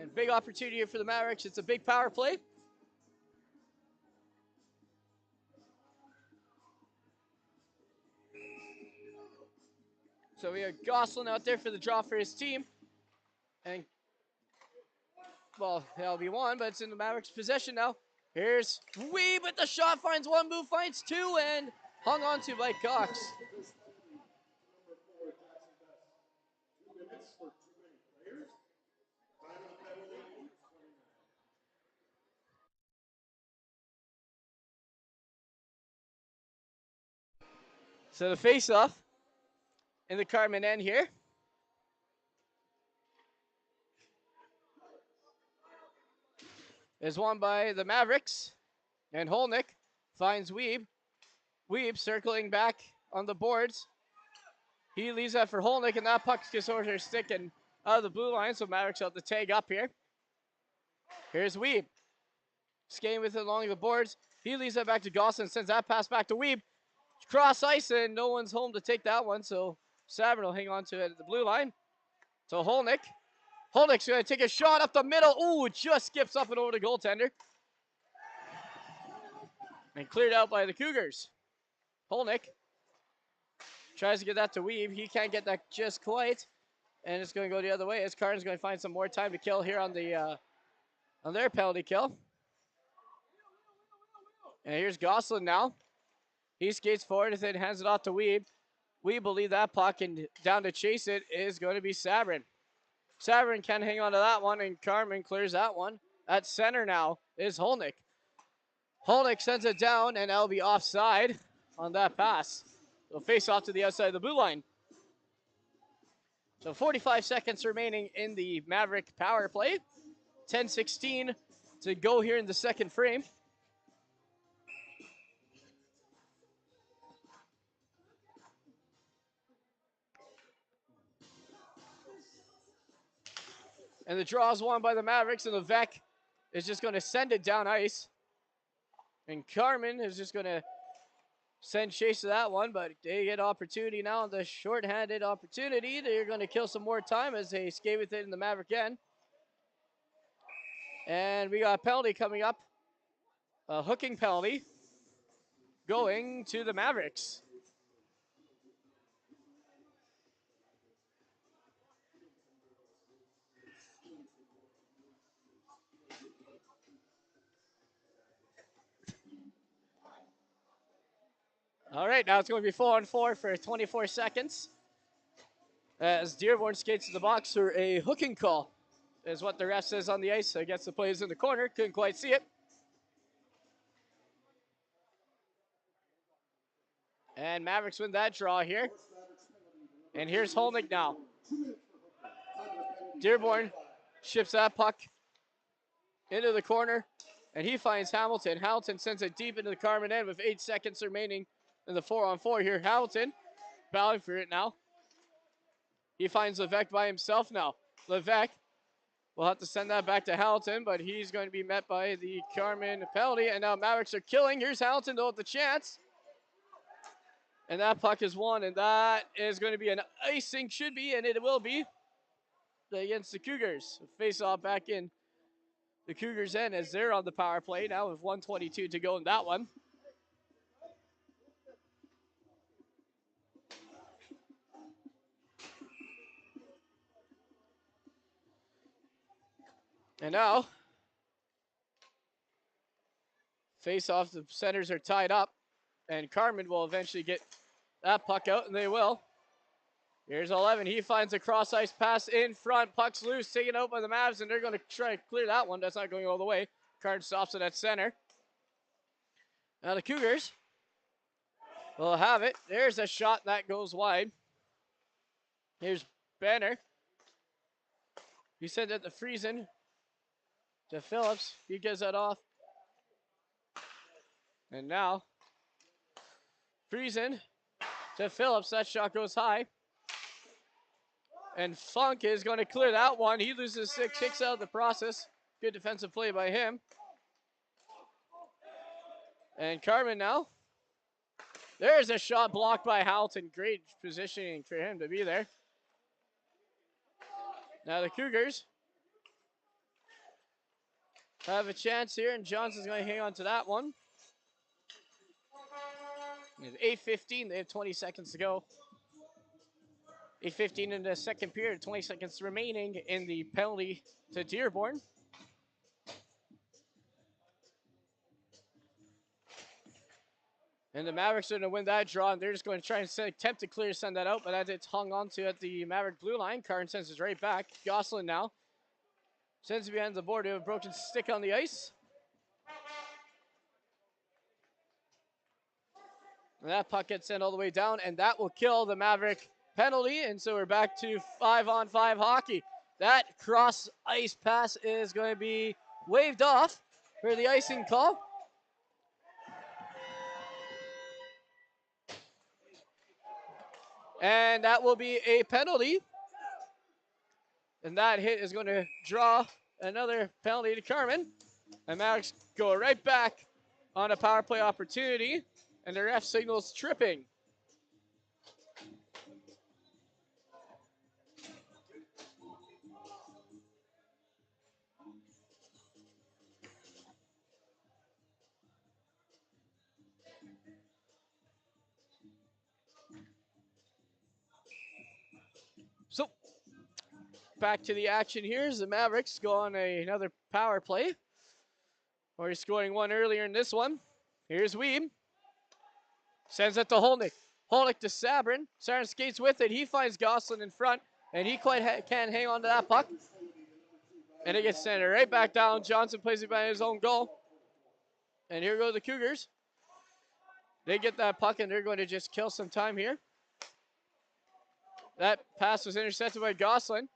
And big opportunity here for the Mavericks. It's a big power play. So we have Gosselin out there for the draw for his team. And, well, that'll be one, but it's in the Mavericks' possession now. Here's Weeb with the shot, finds one, move, finds two, and hung on to by Cox. So the face-off in the Carman end here. Is won by the Mavericks, and Holnick finds Weeb. Weeb circling back on the boards. He leaves that for Holnick, and that puck gets over her stick and out of the blue line, so Mavericks have to tag up here. Here's Weeb. Skating with it along the boards. He leaves that back to Gosselin, sends that pass back to Weeb. Cross ice, and no one's home to take that one, so Sabrin will hang on to it at the blue line. So Holnick. Holnick's going to take a shot up the middle. Ooh, just skips up and over the goaltender. And cleared out by the Cougars. Holnick tries to get that to Weeb. He can't get that just quite. And it's going to go the other way as Carman's going to find some more time to kill here on their penalty kill. And here's Gosselin now. He skates forward and then hands it off to Weeb. We believe that puck, and down to chase it is going to be Sabrin. Sabrin can hang on to that one, and Carman clears that one. At center now is Holnick. Holnick sends it down, and that'll be offside on that pass. They'll face off to the outside of the blue line. So 45 seconds remaining in the Maverick power play. 10-16 to go here in the second frame. And the draw is won by the Mavericks, and Levesque is just going to send it down ice. And Carman is just going to send chase to that one, but they get opportunity now. The shorthanded opportunity. They're going to kill some more time as they skate with it in the Maverick end. And we got a penalty coming up. A hooking penalty going to the Mavericks. All right, now it's going to be 4-on-4 for 24 seconds. As Dearborn skates to the box for a hooking call, is what the ref says on the ice against the players in the corner. Couldn't quite see it. And Mavericks win that draw here. And here's Holnick now. Dearborn ships that puck into the corner, and he finds Hamilton. Hamilton sends it deep into the Carman end with 8 seconds remaining in the 4-on-4 here. Hamilton battling for it now. He finds Levesque by himself now. Levesque will have to send that back to Hamilton, but he's going to be met by the Carman penalty, and now Mavericks are killing. Here's Hamilton though with the chance. And that puck is won, and that is going to be an icing, should be, and it will be, against the Cougars. Face off back in the Cougars end as they're on the power play now with 1:22 to go in that one. And now, face off, the centers are tied up, and Carman will eventually get that puck out, and they will. Here's 11. He finds a cross ice pass in front. Puck's loose, taken out by the Mavs, and they're going to try to clear that one. That's not going all the way. Carden stops it at center. Now the Cougars will have it. There's a shot that goes wide. Here's Banner. He sent it to Friesen. To Phillips. He gets that off. And now, Friesen to Phillips. That shot goes high. And Funk is going to clear that one. He loses 6, kicks out of the process. Good defensive play by him. And Carman now. There's a shot blocked by Hamilton. Great positioning for him to be there. Now the Cougars have a chance here, and Johnson's going to hang on to that one. It's 8:15. They have 20 seconds to go. 8:15 in the second period. 20 seconds remaining in the penalty to Dearborn. And the Mavericks are going to win that draw, and they're just going to try and attempt to clear, send that out, but as it's hung onto at the Maverick blue line, Carden sends it right back. Gosselin now sends it behind the board. They have a broken stick on the ice. And that puck gets sent all the way down, and that will kill the Maverick penalty, and so we're back to 5-on-5 hockey. That cross ice pass is going to be waved off for the icing call. And that will be a penalty. And that hit is going to draw another penalty to Carman. And Mavericks go right back on a power play opportunity. And the ref signals tripping. So, back to the action here as the Mavericks go on another power play. Already scoring one earlier in this one. Here's Weeb. Sends it to Holnick. Holnick to Sabrin. Sabrin skates with it. He finds Gosselin in front, and he quite can't hang on to that puck. And it gets sent right back down. Johnson plays it by his own goal. And here go the Cougars. They get that puck, and they're going to just kill some time here. That pass was intercepted by Gosselin.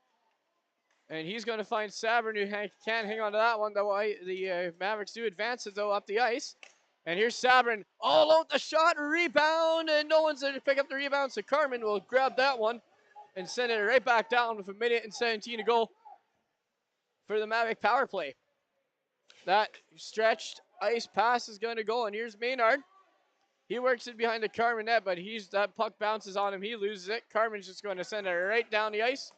And he's going to find Sabrin, who can't hang on to that one. The Mavericks do advance it, though, up the ice. And here's Sabrin all out the shot, rebound, and no one's there to pick up the rebound. So Carman will grab that one and send it right back down with 1:17 to go for the Maverick power play. That stretched ice pass is going to go, and here's Maynard. He works it behind the Carman net, but that puck bounces on him. He loses it. Carman's just going to send it right down the ice.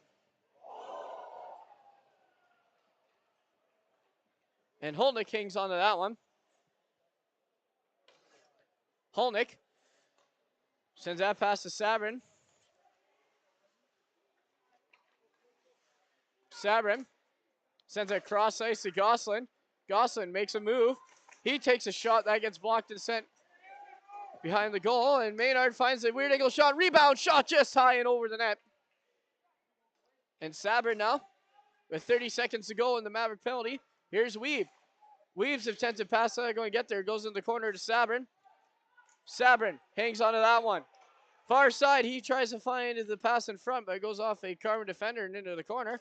And Holnick hangs onto that one. Holnick sends that pass to Sabrin. Sabrin sends it cross ice to Gosselin. Gosselin makes a move. He takes a shot that gets blocked and sent behind the goal. And Maynard finds a weird angle shot. Rebound shot just high and over the net. And Sabrin now with 30 seconds to go in the Maverick penalty. Here's Weave. Weave's attempted pass not going to get there. Goes in the corner to Sabrin. Sabrin hangs onto that one. Far side, he tries to find the pass in front, but it goes off a Carman defender and into the corner.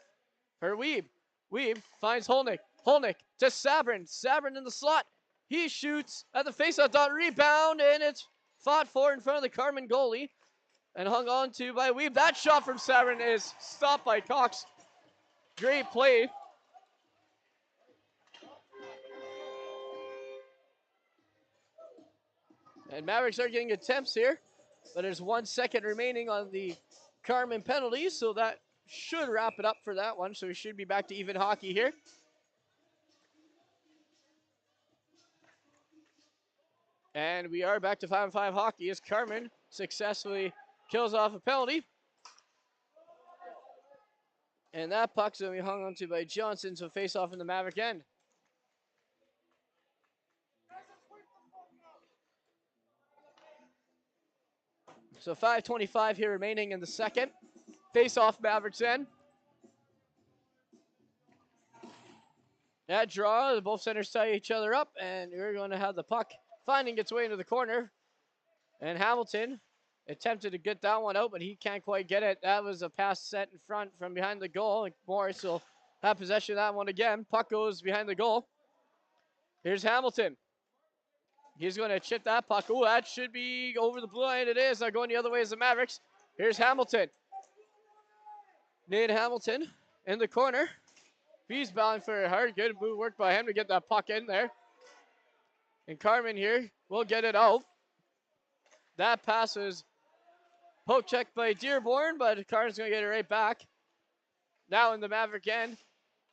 For Weave. Weave finds Holnick. Holnick to Sabrin. Sabrin in the slot. He shoots at the faceoff dot. Rebound, and it's fought for in front of the Carman goalie and hung on to by Weave. That shot from Sabrin is stopped by Cox. Great play. And Mavericks are getting attempts here, but there's 1 second remaining on the Carman penalty, so that should wrap it up for that one. So we should be back to even hockey here. And we are back to 5-on-5 hockey as Carman successfully kills off a penalty. And that puck's going to be hung onto by Johnson, so face off in the Maverick end. So 5:25 here remaining in the second. Face off Mavericks end. That draw, both centers tie each other up, and we're going to have the puck finding its way into the corner. And Hamilton attempted to get that one out, but he can't quite get it. That was a pass set in front from behind the goal. Morris will have possession of that one again. Puck goes behind the goal. Here's Hamilton. He's going to chip that puck. Oh, that should be over the blue line. It is. They're going the other way as the Mavericks. Here's Hamilton. Nate Hamilton in the corner. He's bowing for it hard. Good move work by him to get that puck in there. And Carman here will get it out. That pass was poke checked by Dearborn, but Carman's going to get it right back. Now in the Maverick end,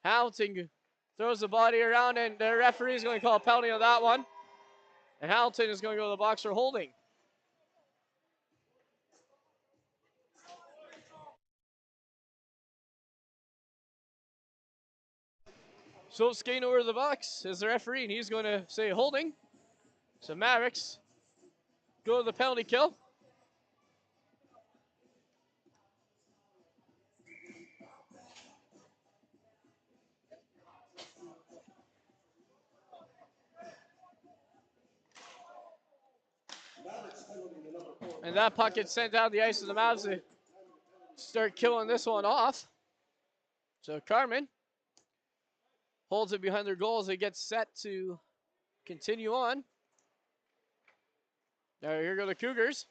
Hamilton throws the body around, and the referee is going to call a penalty on that one. And Hamilton is going to go to the box for holding. So skating over to the box is the referee, and he's going to say holding. So Mavericks go to the penalty kill. And that puck gets sent down the ice of the Mavs to start killing this one off. So Carman holds it behind their goal as they get set to continue on. Now here go the Cougars.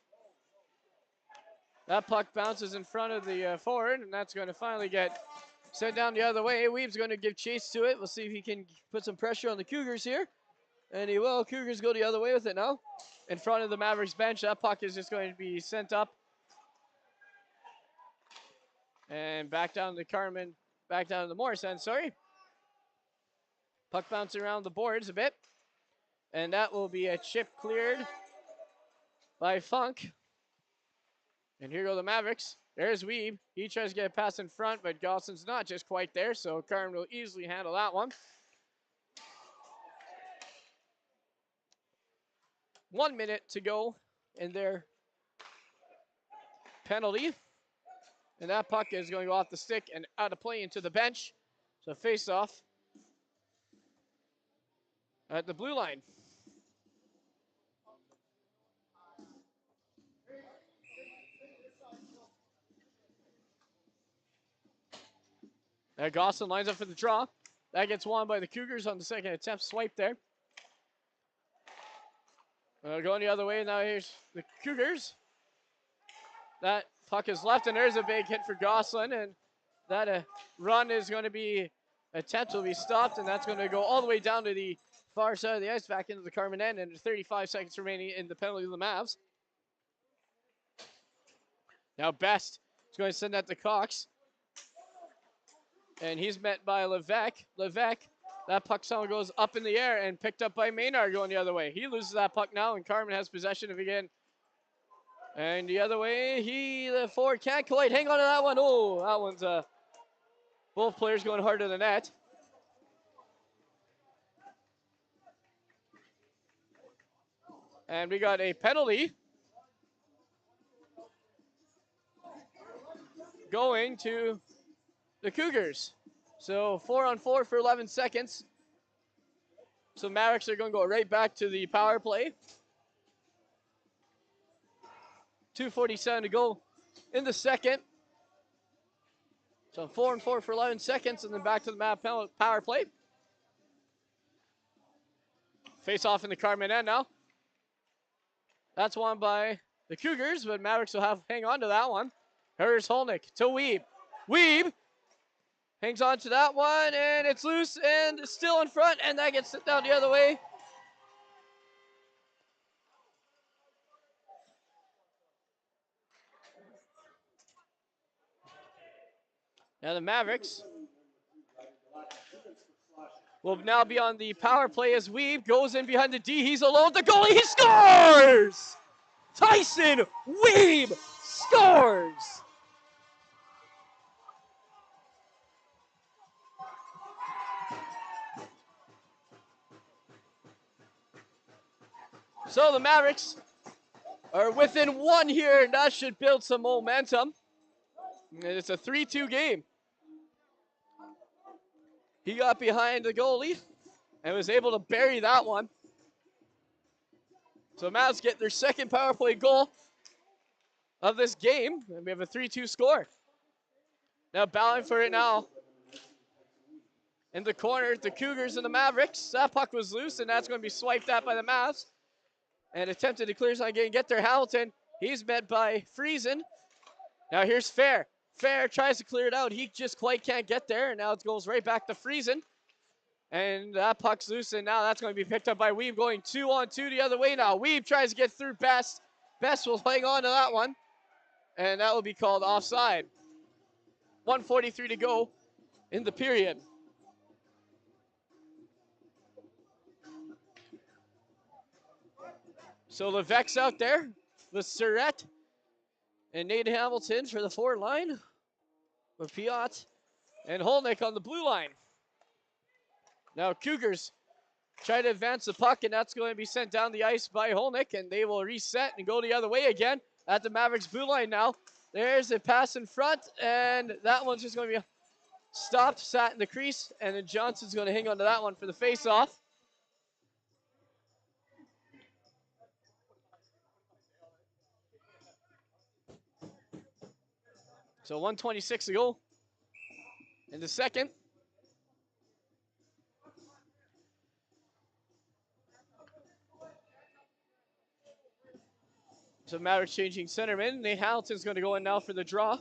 That puck bounces in front of the forward, and that's going to finally get sent down the other way. Weave's going to give chase to it. We'll see if he can put some pressure on the Cougars here. And he will. Cougars go the other way with it now. In front of the Mavericks bench, that puck is just going to be sent up. And back down to Carman, back down to the Morris end, sorry. Puck bouncing around the boards a bit. And that will be a chip cleared by Funk. And here go the Mavericks. There's Weeb. He tries to get a pass in front, but Goslin's not just quite there, so Carman will easily handle that one. 1 minute to go in their penalty. And that puck is going to go off the stick and out of play into the bench. So face off at the blue line. Now Goslin lines up for the draw. That gets won by the Cougars on the second attempt. Swipe there. Going the other way, now here's the Cougars. That puck is left, and there's a big hit for Goslin, and that run is going to be attempt will be stopped, and that's going to go all the way down to the far side of the ice, back into the Carman end, and 35 seconds remaining in the penalty of the Mavs. Now Best is going to send that to Cox. And he's met by Levesque. Levesque, that puck somehow goes up in the air and picked up by Maynard going the other way. He loses that puck now, and Carman has possession of it again. And the other way, the forward can't quite hang on to that one. Oh, that one's both players going hard to the net. And we got a penalty going to the Cougars. So 4-on-4 for 11 seconds. So Mavericks are going to go right back to the power play. 2:47 to go in the second. So 4-on-4 for 11 seconds, and then back to the Mav power play. Face off in the Carman end now. That's won by the Cougars, but Mavericks will hang on to that one. Here's Holnick to Weeb. Weeb hangs on to that one, and it's loose and still in front, and that gets sent down the other way. Now the Mavericks will now be on the power play as Weeb goes in behind the D. He's alone. The goalie, he scores! Tyson Weeb scores! So the Mavericks are within one here, and that should build some momentum. And it's a 3-2 game. He got behind the goalie and was able to bury that one. So Mavs get their second power play goal of this game, and we have a 3-2 score. Now battling for it now. In the corner, the Cougars and the Mavericks. That puck was loose, and that's going to be swiped at by the Mavs. And attempted to clear something and get there. Hamilton, he's met by Friesen. Now here's Fair. Fair tries to clear it out. He just quite can't get there, and now it goes right back to Friesen. And that puck's loose, and now that's going to be picked up by Weeb, going 2-on-2 the other way now. Weeb tries to get through Best. Best will hang on to that one, and that will be called offside. 1:43 to go in the period. So Levesque's out there with Surratt and Nate Hamilton for the forward line, with Piot and Holnick on the blue line. Now Cougars try to advance the puck, and that's going to be sent down the ice by Holnick, and they will reset and go the other way again at the Mavericks blue line now. There's a pass in front, and that one's just going to be stopped, sat in the crease, and then Johnson's going to hang on to that one for the face-off. So 1:26 to go in the second. So Mavericks changing centerman. Nate Hamilton's going to go in now for the draw.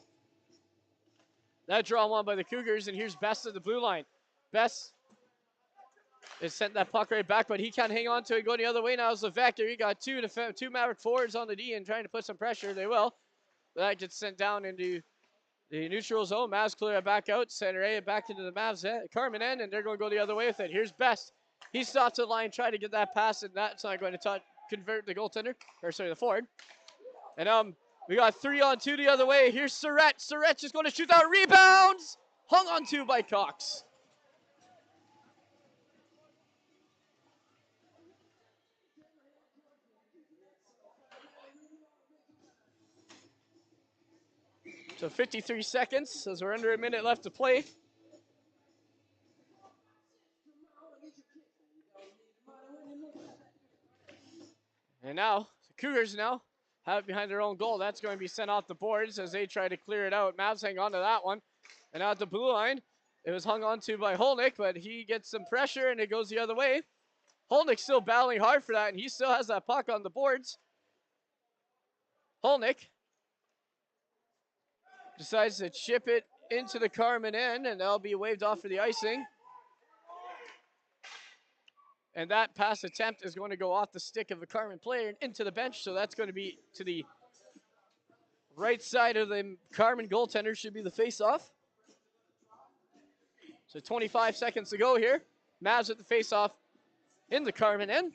That draw won by the Cougars, and here's Best at the blue line. Best has sent that puck right back, but he can't hang on to it. Going the other way now is Levesque. You got two Maverick forwards on the D and trying to put some pressure. They will. That gets sent down into the neutral zone. Mavs clear it back out. Center A back into the Mavs Carman end, and they're going to go the other way with it. Here's Best. He stops the line, trying to get that pass, and that's not going to convert the goaltender, or sorry, the forward. And we got 3-on-2 the other way. Here's Surratt. Surratt just going to shoot out. Rebounds! Hung on to by Cox. So 53 seconds, as we're under a minute left to play. And now, the Cougars now have it behind their own goal. That's going to be sent off the boards as they try to clear it out. Mavs hang on to that one. And out the blue line, it was hung on to by Holnick, but he gets some pressure and it goes the other way. Holnick still battling hard for that, and he still has that puck on the boards. Holnick decides to chip it into the Carman end, and that'll be waved off for the icing. And that pass attempt is going to go off the stick of a Carman player and into the bench. So that's going to be to the right side of the Carman goaltender, should be the face-off. So 25 seconds to go here. Mavs at the face-off in the Carman end.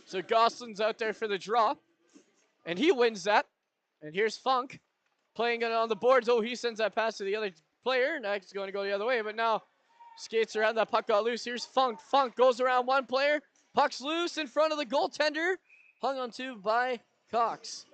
So Goslin's out there for the draw, and he wins that. And here's Funk playing it on the boards. Oh, he sends that pass to the other player. Next, going to go the other way, but now skates around. That puck got loose. Here's Funk. Funk goes around one player. Puck's loose in front of the goaltender. Hung onto by Cox.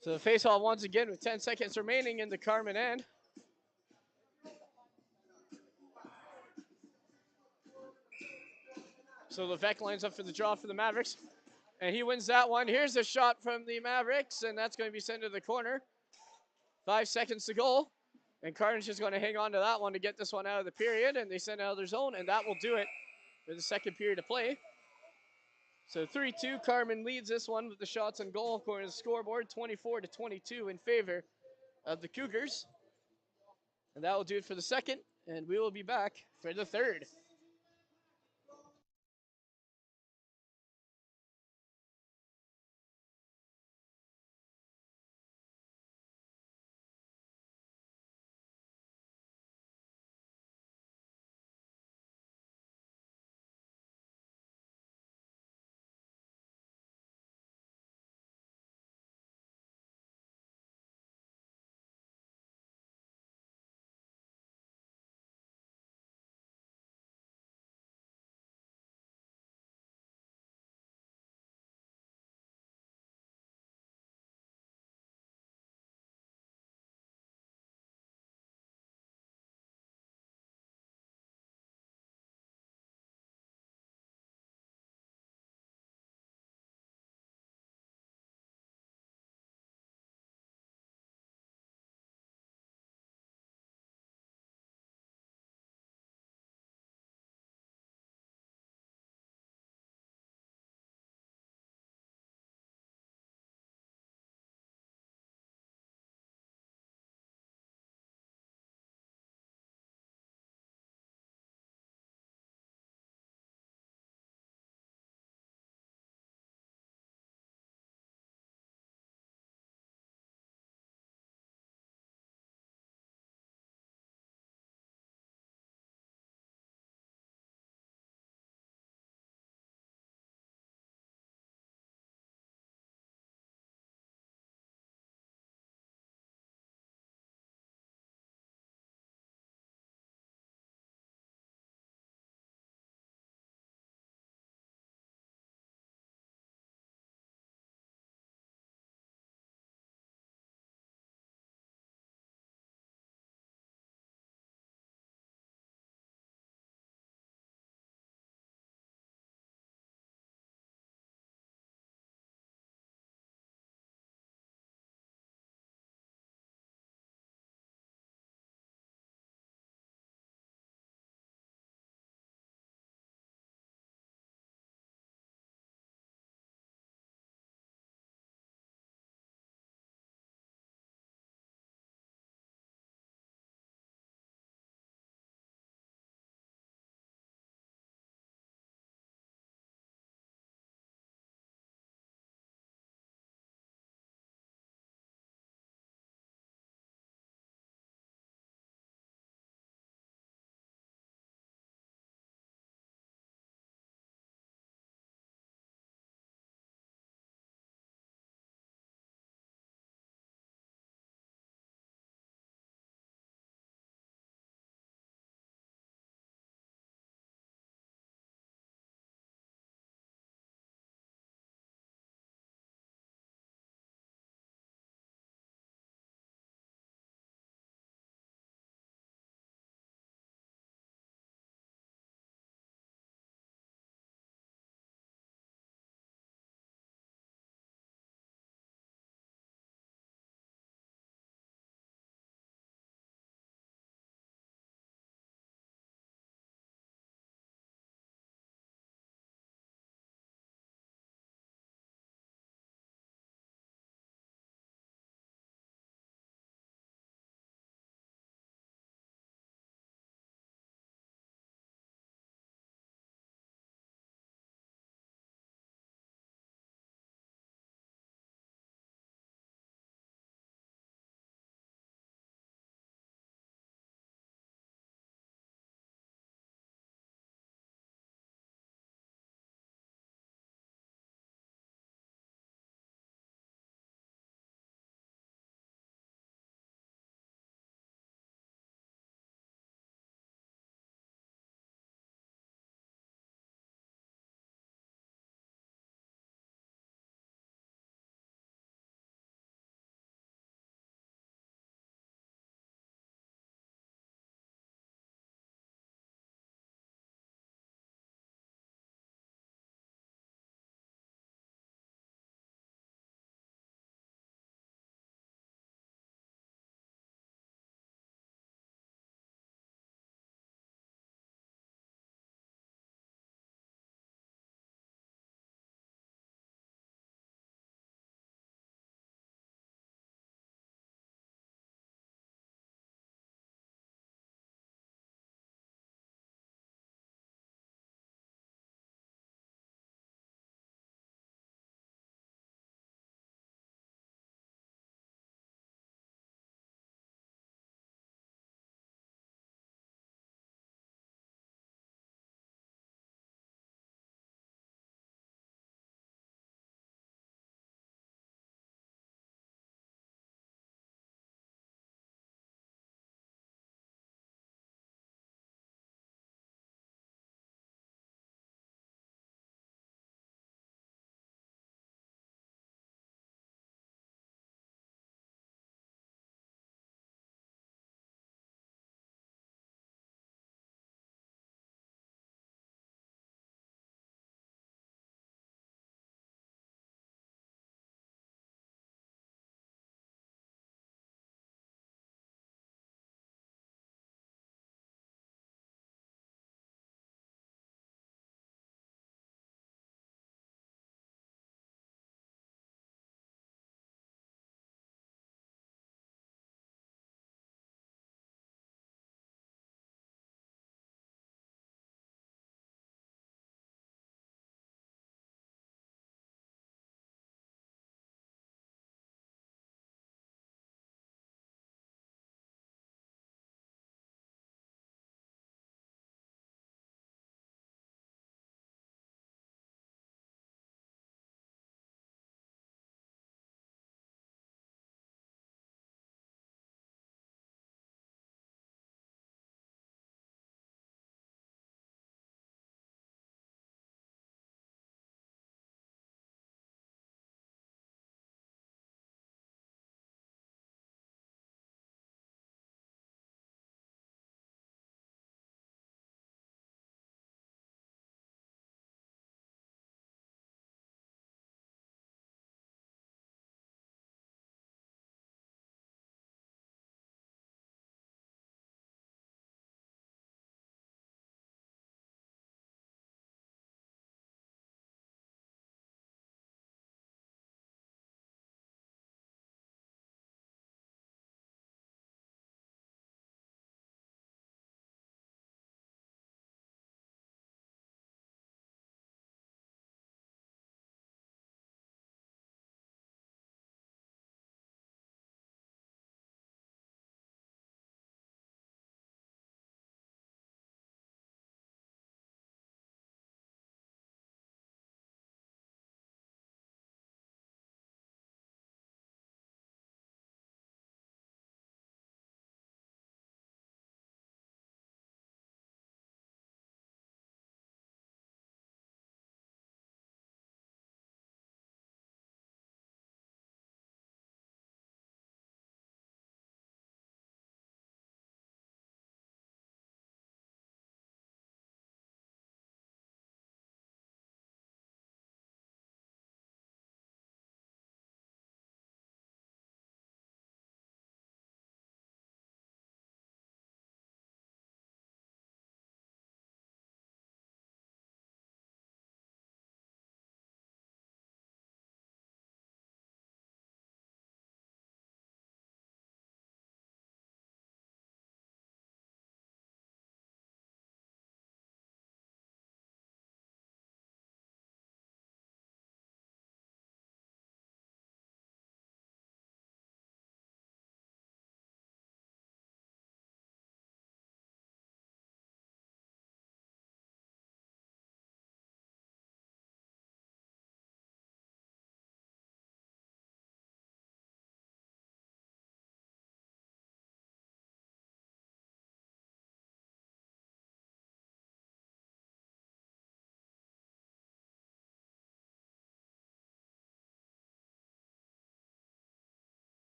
So the faceoff once again with 10 seconds remaining in the Carman end. So Levesque lines up for the draw for the Mavericks. And he wins that one. Here's a shot from the Mavericks, and that's going to be sent to the corner. 5 seconds to go. And Carman's just going to hang on to that one to get this one out of the period, and they send out of their zone, and that will do it for the second period of play. So 3-2, Carman leads this one with the shots on goal according to the scoreboard, 24-22 in favor of the Cougars. And that will do it for the second, and we will be back for the third.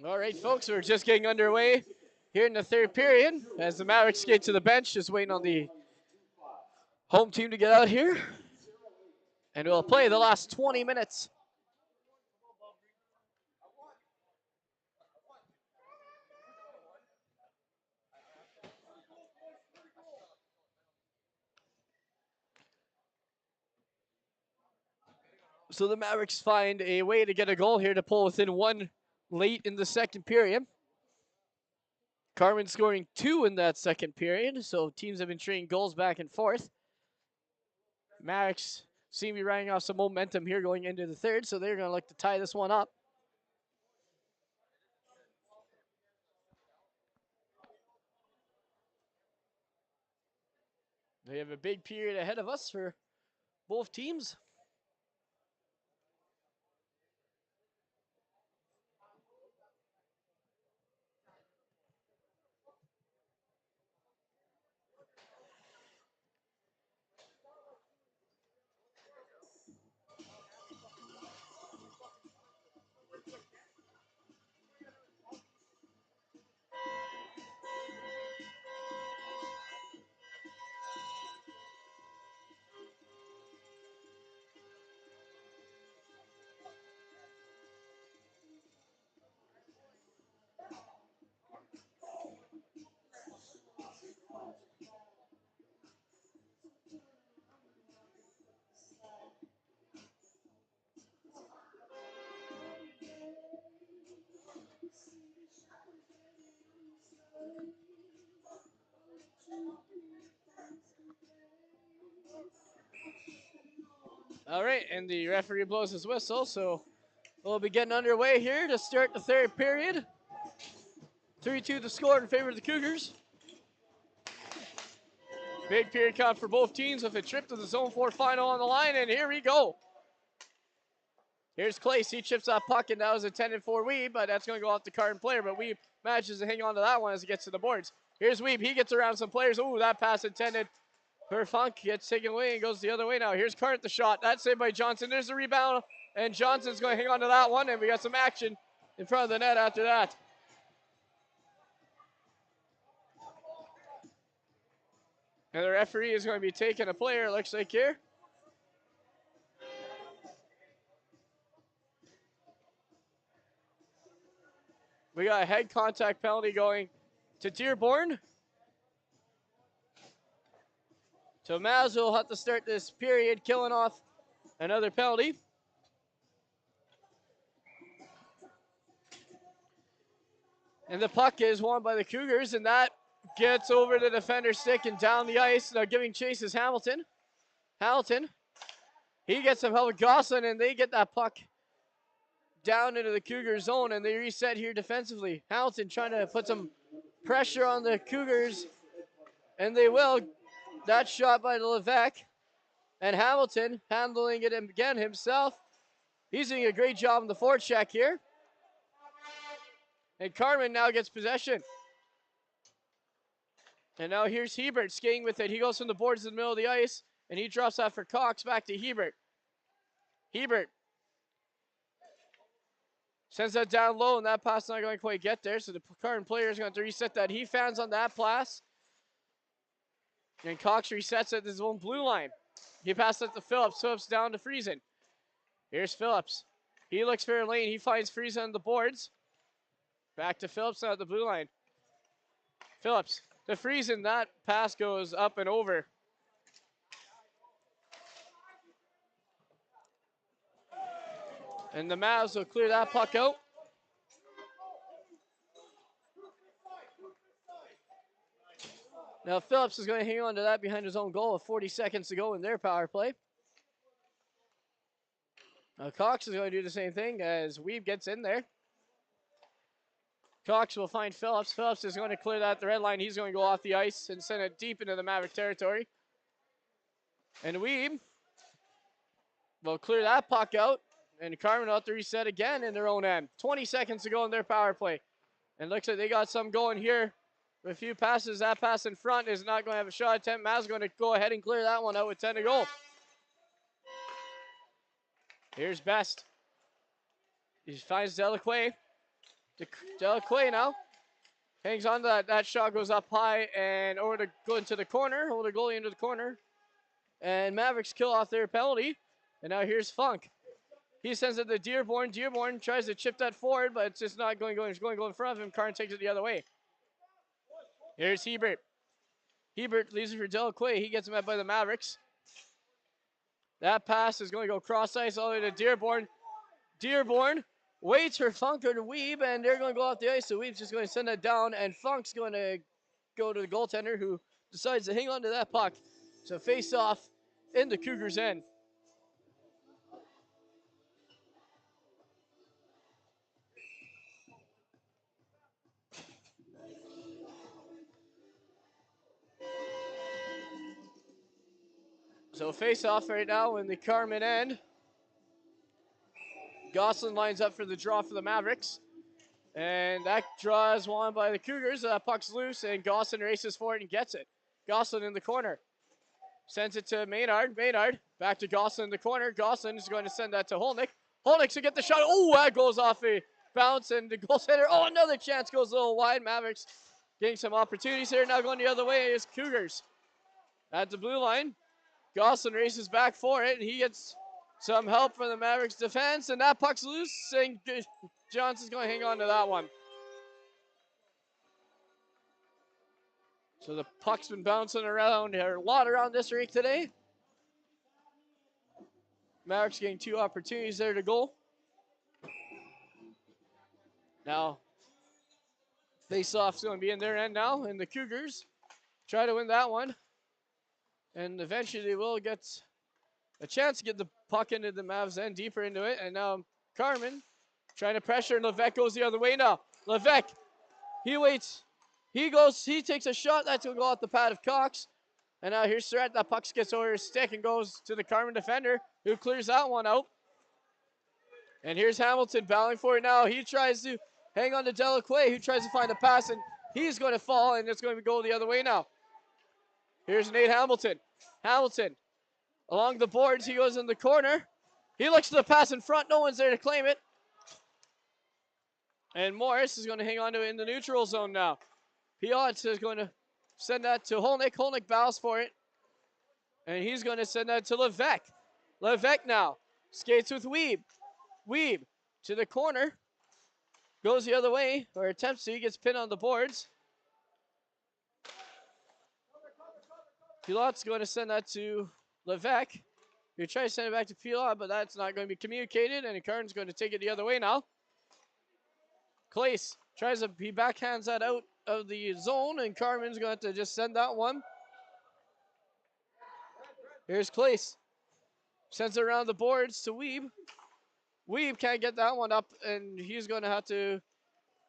All right, folks, we're just getting underway here in the third period as the Mavericks skate to the bench, just waiting on the home team to get out here. And we'll play the last 20 minutes. So the Mavericks find a way to get a goal here to pull within one late in the second period. Carman scoring 2 in that second period, so teams have been trading goals back and forth. Mavericks seem to be riding off some momentum here going into the third, so they're going to look to tie this one up. They have a big period ahead of us for both teams. All right, and the referee blows his whistle, so we'll be getting underway here to start the third period. 3-2 the score in favor of the Cougars. Big period count for both teams with a trip to the Zone 4 final on the line, and here we go. Here's Clace. He chips that puck, and that was intended for Weeb, but that's going to go off the Carman player, but Weeb manages to hang on to that one as he gets to the boards. Here's Weeb. He gets around some players. Ooh, that pass intended for Funk. Gets taken away and goes the other way now. Here's Carman the shot. That's saved by Johnson. There's the rebound, and Johnson's going to hang on to that one, and we got some action in front of the net after that. And the referee is going to be taking a player, looks like here. We got a head contact penalty going to Dearborn. So Mavs will have to start this period killing off another penalty. And the puck is won by the Cougars, and that gets over the defender's stick and down the ice. Now giving chase is Hamilton. Hamilton, he gets some help with Gosselin, and they get that puck down into the Cougar zone, and they reset here defensively. Hamilton trying to put some pressure on the Cougars, and they will. That shot by Levesque, and Hamilton handling it again himself. He's doing a great job in the forecheck here. And Carman now gets possession. And now here's Hebert skating with it. He goes from the boards to the middle of the ice, and he drops that for Cox back to Hebert. Hebert sends that down low, and that pass not going to quite get there, so the Carman player is going to reset that. He fans on that pass. And Cox resets at his own blue line. He passed it to Phillips. Phillips down to Friesen. Here's Phillips. He looks for a lane. He finds Friesen on the boards. Back to Phillips at the blue line. Phillips to Friesen. That pass goes up and over. And the Mavs will clear that puck out. Now Phillips is going to hang on to that behind his own goal with 40 seconds to go in their power play. Now Cox is going to do the same thing as Weeb gets in there. Cox will find Phillips. Phillips is going to clear that at the red line. He's going to go off the ice and send it deep into the Maverick territory. And Weeb will clear that puck out. And Carman will have to reset again in their own end. 20 seconds to go in their power play. And looks like they got some going here. With a few passes, that pass in front is not going to have a shot attempt. Mavs going to go ahead and clear that one out with 10 to go. Here's Best. He finds Delaquay. Delacroix now. Hangs on to that. That shot goes up high and over to go into the corner. Over the goalie into the corner. And Mavericks kill off their penalty. And now here's Funk. He sends it to Dearborn. Dearborn tries to chip that forward, but it's just not going. It's going to go in front of him. Carn takes it the other way. Here's Hebert. Hebert leaves it for Delacroix. He gets met by the Mavericks. That pass is going to go cross ice all the way to Dearborn. Dearborn waits for Funk or to Weeb, and they're going to go off the ice. So Weeb's just going to send that down, and Funk's going to go to the goaltender, who decides to hang on to that puck. So face off in the Cougars' end. So face off right now in the Carman end. Gosselin lines up for the draw for the Mavericks. And that draw is won by the Cougars. Puck's loose, and Gosselin races for it and gets it. Gosselin in the corner. Sends it to Maynard. Maynard back to Gosselin in the corner. Gosselin is going to send that to Holnick. Holnick should get the shot. Oh, that goes off a bounce, and the goal center. Oh, another chance goes a little wide. Mavericks getting some opportunities here. Now going the other way is Cougars. At the blue line, Gosselin races back for it, and he gets some help from the Mavericks defense, and that puck's loose, and Johnson's going to hang on to that one. So the puck's been bouncing around a lot around this rink today. Mavericks getting 2 opportunities there to goal. Now, face-off's going to be in their end now, and the Cougars try to win that one. And eventually they will get a chance to get the puck into the Mavs end, deeper into it. And now Carman trying to pressure, and Levesque goes the other way now. Levesque, he waits. He takes a shot. That's going to go off the pad of Cox. And now here's Surratt. That puck gets over his stick and goes to the Carman defender, who clears that one out. And here's Hamilton battling for it now. He tries to hang on to Delacroix, who tries to find a pass, and he's going to fall, and it's going to go the other way now. Here's Nate Hamilton. Hamilton along the boards. He goes in the corner. He looks to the pass in front. No one's there to claim it. And Morris is going to hang on to it in the neutral zone now. Piotr is going to send that to Holnick. Holnick bows for it. And he's going to send that to Levesque. Levesque now skates with Weeb. Weeb to the corner. Goes the other way, or attempts to. He gets pinned on the boards. Pilot's going to send that to Levesque. He tries to send it back to Pilot, but that's not going to be communicated, and Carn's going to take it the other way now. Clace tries to, he backhands that out of the zone, and Carman's going to just send that one. Here's Clace. Sends it around the boards to Weeb. Weeb can't get that one up, and he's going to have to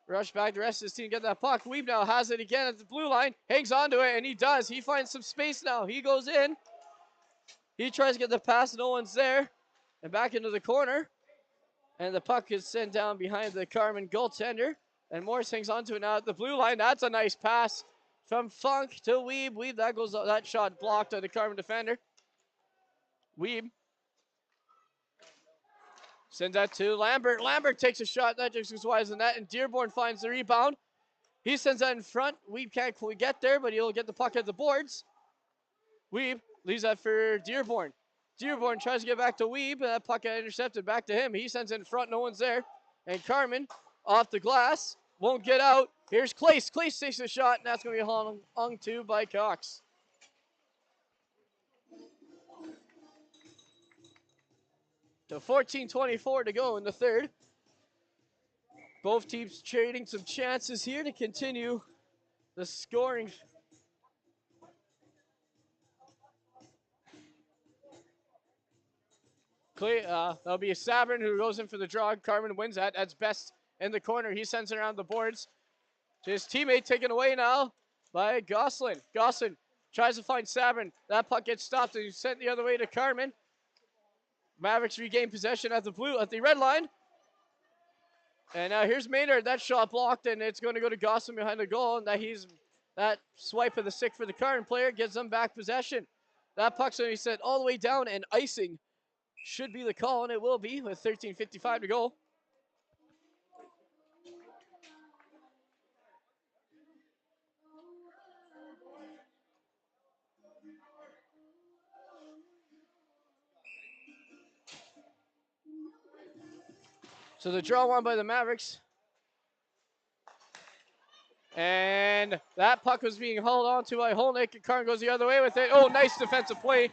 rush back the rest of his team, get that puck. Weeb now has it again at the blue line, hangs onto it, and he does. He finds some space now. He goes in. He tries to get the pass, no one's there. And back into the corner. And the puck is sent down behind the Carman goaltender. And Morris hangs onto it now at the blue line. That's a nice pass from Funk to Weeb. Weeb, that shot blocked on the Carman defender. Weeb sends that to Lambert. Lambert takes a shot. That just goes wide as the net. And Dearborn finds the rebound. He sends that in front. Weeb can't quite get there, but he'll get the puck at the boards. Weeb leaves that for Dearborn. Dearborn tries to get back to Weeb, and that puck got intercepted back to him. He sends it in front. No one's there. And Carman off the glass. Won't get out. Here's Clace. Clace takes the shot, and that's going to be hung to by Cox. So 14:24 to go in the third. Both teams trading some chances here to continue the scoring. That'll be a Sabrin who goes in for the draw. Carman wins that. That's Best in the corner. He sends it around the boards. To his teammate taken away now by Gosselin. Gosselin tries to find Sabrin. That puck gets stopped and he's sent the other way to Carman. Mavericks regain possession at the red line. And now here's Maynard. That shot blocked, and it's going to go to Gosselin behind the goal. And that swipe of the stick for the Carman player gives them back possession. That puck's going to be sent all the way down, and icing should be the call, and it will be with 13:55 to go. So the draw won by the Mavericks. And that puck was being held on to by Holnick, and Carman goes the other way with it. Oh, nice defensive play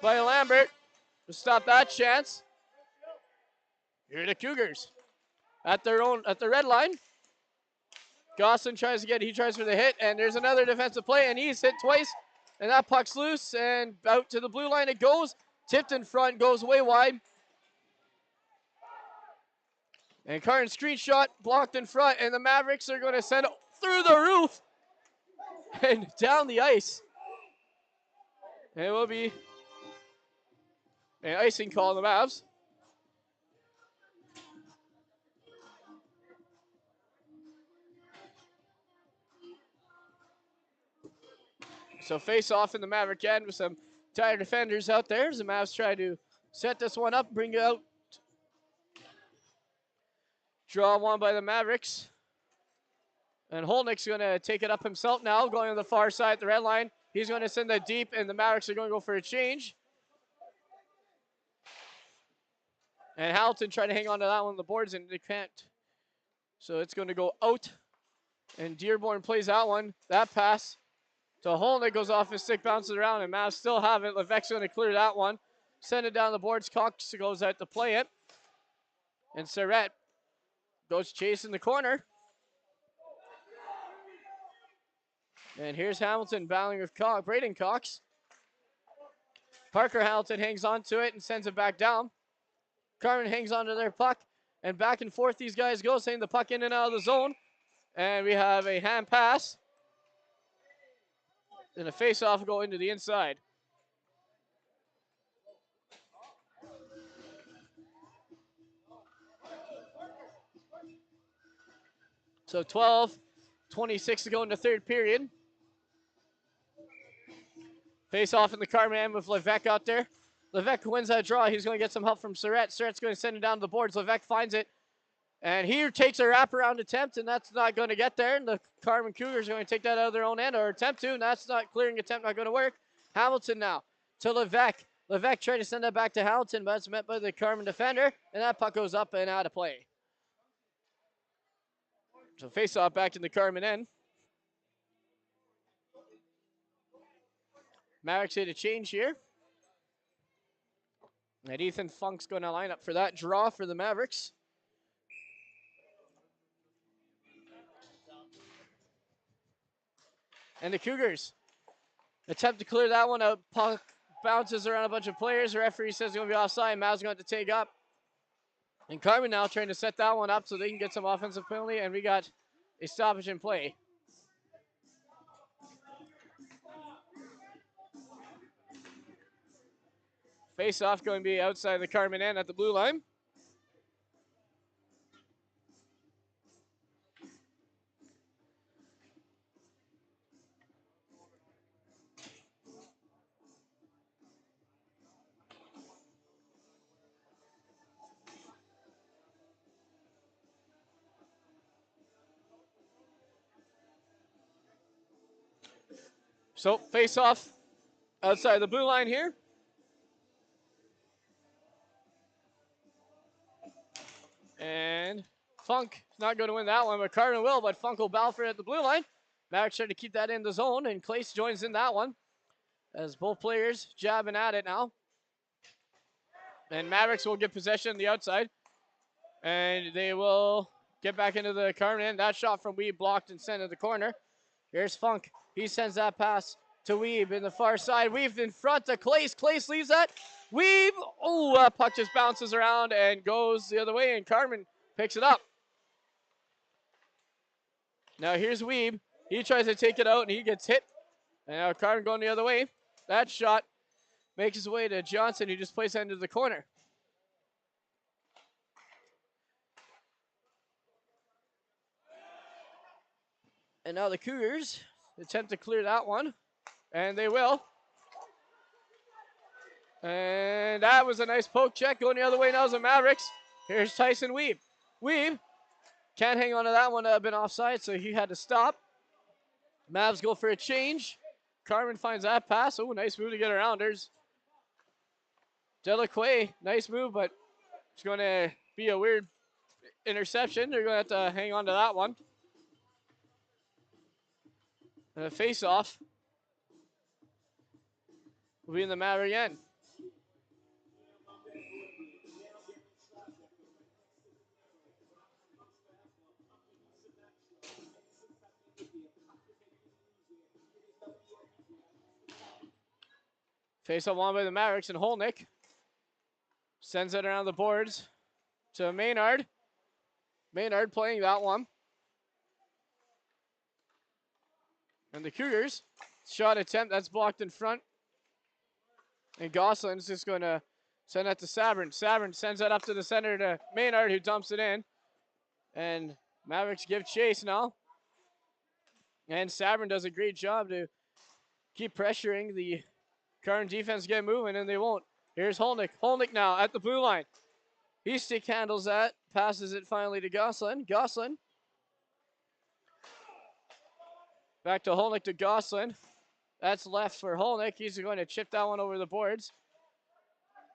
by Lambert to stop that chance. Here are the Cougars at the red line. Gosselin tries for the hit, and there's another defensive play, and he's hit twice, and that puck's loose, and out to the blue line it goes. Tipped in front, goes way wide. And Carman screenshot, blocked in front, and the Mavericks are going to send it through the roof and down the ice. And it will be an icing call on the Mavs. So face off in the Maverick end with some tired defenders out there as the Mavs try to set this one up, bring it out. Draw one by the Mavericks. And Holnick's going to take it up himself now, going on the far side, the red line. He's going to send that deep, and the Mavericks are going to go for a change. And Hamilton trying to hang on to that one on the boards, and they can't. So it's going to go out. And Dearborn plays that one. That pass to Holnick goes off his stick, bounces around, and Mavs still have it. Levesque's going to clear that one. Send it down the boards. Cox goes out to play it. And Surratt goes chasing the corner. And here's Hamilton battling with Braden Cox. Parker Hamilton hangs on to it and sends it back down. Carman hangs on to their puck. And back and forth these guys go, sending the puck in and out of the zone. And we have a hand pass. And a face-off go into the inside. So 12-26 to go in the third period. Face off in the Carman end with Levesque out there. Levesque wins that draw. He's going to get some help from Surratt. Surratt's going to send it down to the boards. Levesque finds it. And he takes a wraparound attempt, and that's not going to get there. And the Carman Cougars are going to take that out of their own end, or attempt to, and that's not clearing attempt, not going to work. Hamilton now to Levesque. Levesque trying to send that back to Hamilton, but it's met by the Carman defender, and that puck goes up and out of play. So face-off back in the Carman end. Mavericks hit a change here. And Ethan Funk's going to line up for that draw for the Mavericks. And the Cougars attempt to clear that one out. Puck bounces around a bunch of players. The referee says it's going to be offside. Mavs going to take up. And Carman now trying to set that one up so they can get some offensive penalty. And we got a stoppage in play. Face-off going to be outside the Carman end at the blue line. So face-off outside the blue line here. And Funk is not going to win that one, but Carman will, but Funk will battle for it at the blue line. Mavericks trying to keep that in the zone, and Clace joins in that one as both players jabbing at it now. And Mavericks will get possession on the outside, and they will get back into the Carman end. That shot from Weeb blocked and sent to the corner. Here's Funk. He sends that pass to Weeb in the far side. Weeb in front to Clace. Clace leaves that. Weeb. Oh, that puck just bounces around and goes the other way, and Carman picks it up. Now here's Weeb. He tries to take it out, and he gets hit. And now Carman going the other way. That shot makes his way to Johnson, who just plays it into the corner. And now the Cougars attempt to clear that one, and they will. And that was a nice poke check. Going the other way now is the Mavericks. Here's Tyson Weeb. Weeb can't hang on to that one. Been offside, so he had to stop. Mavs go for a change. Carman finds that pass. Oh, nice move to get around. There's Delacroix. Nice move, but it's going to be a weird interception. They're going to have to hang on to that one. And a face-off will be in the Maverick end. Face-off won by the Mavericks, and Holnick sends it around the boards to Maynard. Maynard playing that one. And the Cougars, shot attempt, that's blocked in front. And Gosselin's just going to send that to Sabrin. Sabrin sends that up to the center to Maynard, who dumps it in. And Mavericks give chase now. And Sabrin does a great job to keep pressuring the Carman defense, get moving, and they won't. Here's Holnick. Holnick now at the blue line. He stick handles that, passes it finally to Gosselin. Gosselin. Back to Holnick to Gosselin. That's left for Holnick. He's going to chip that one over the boards.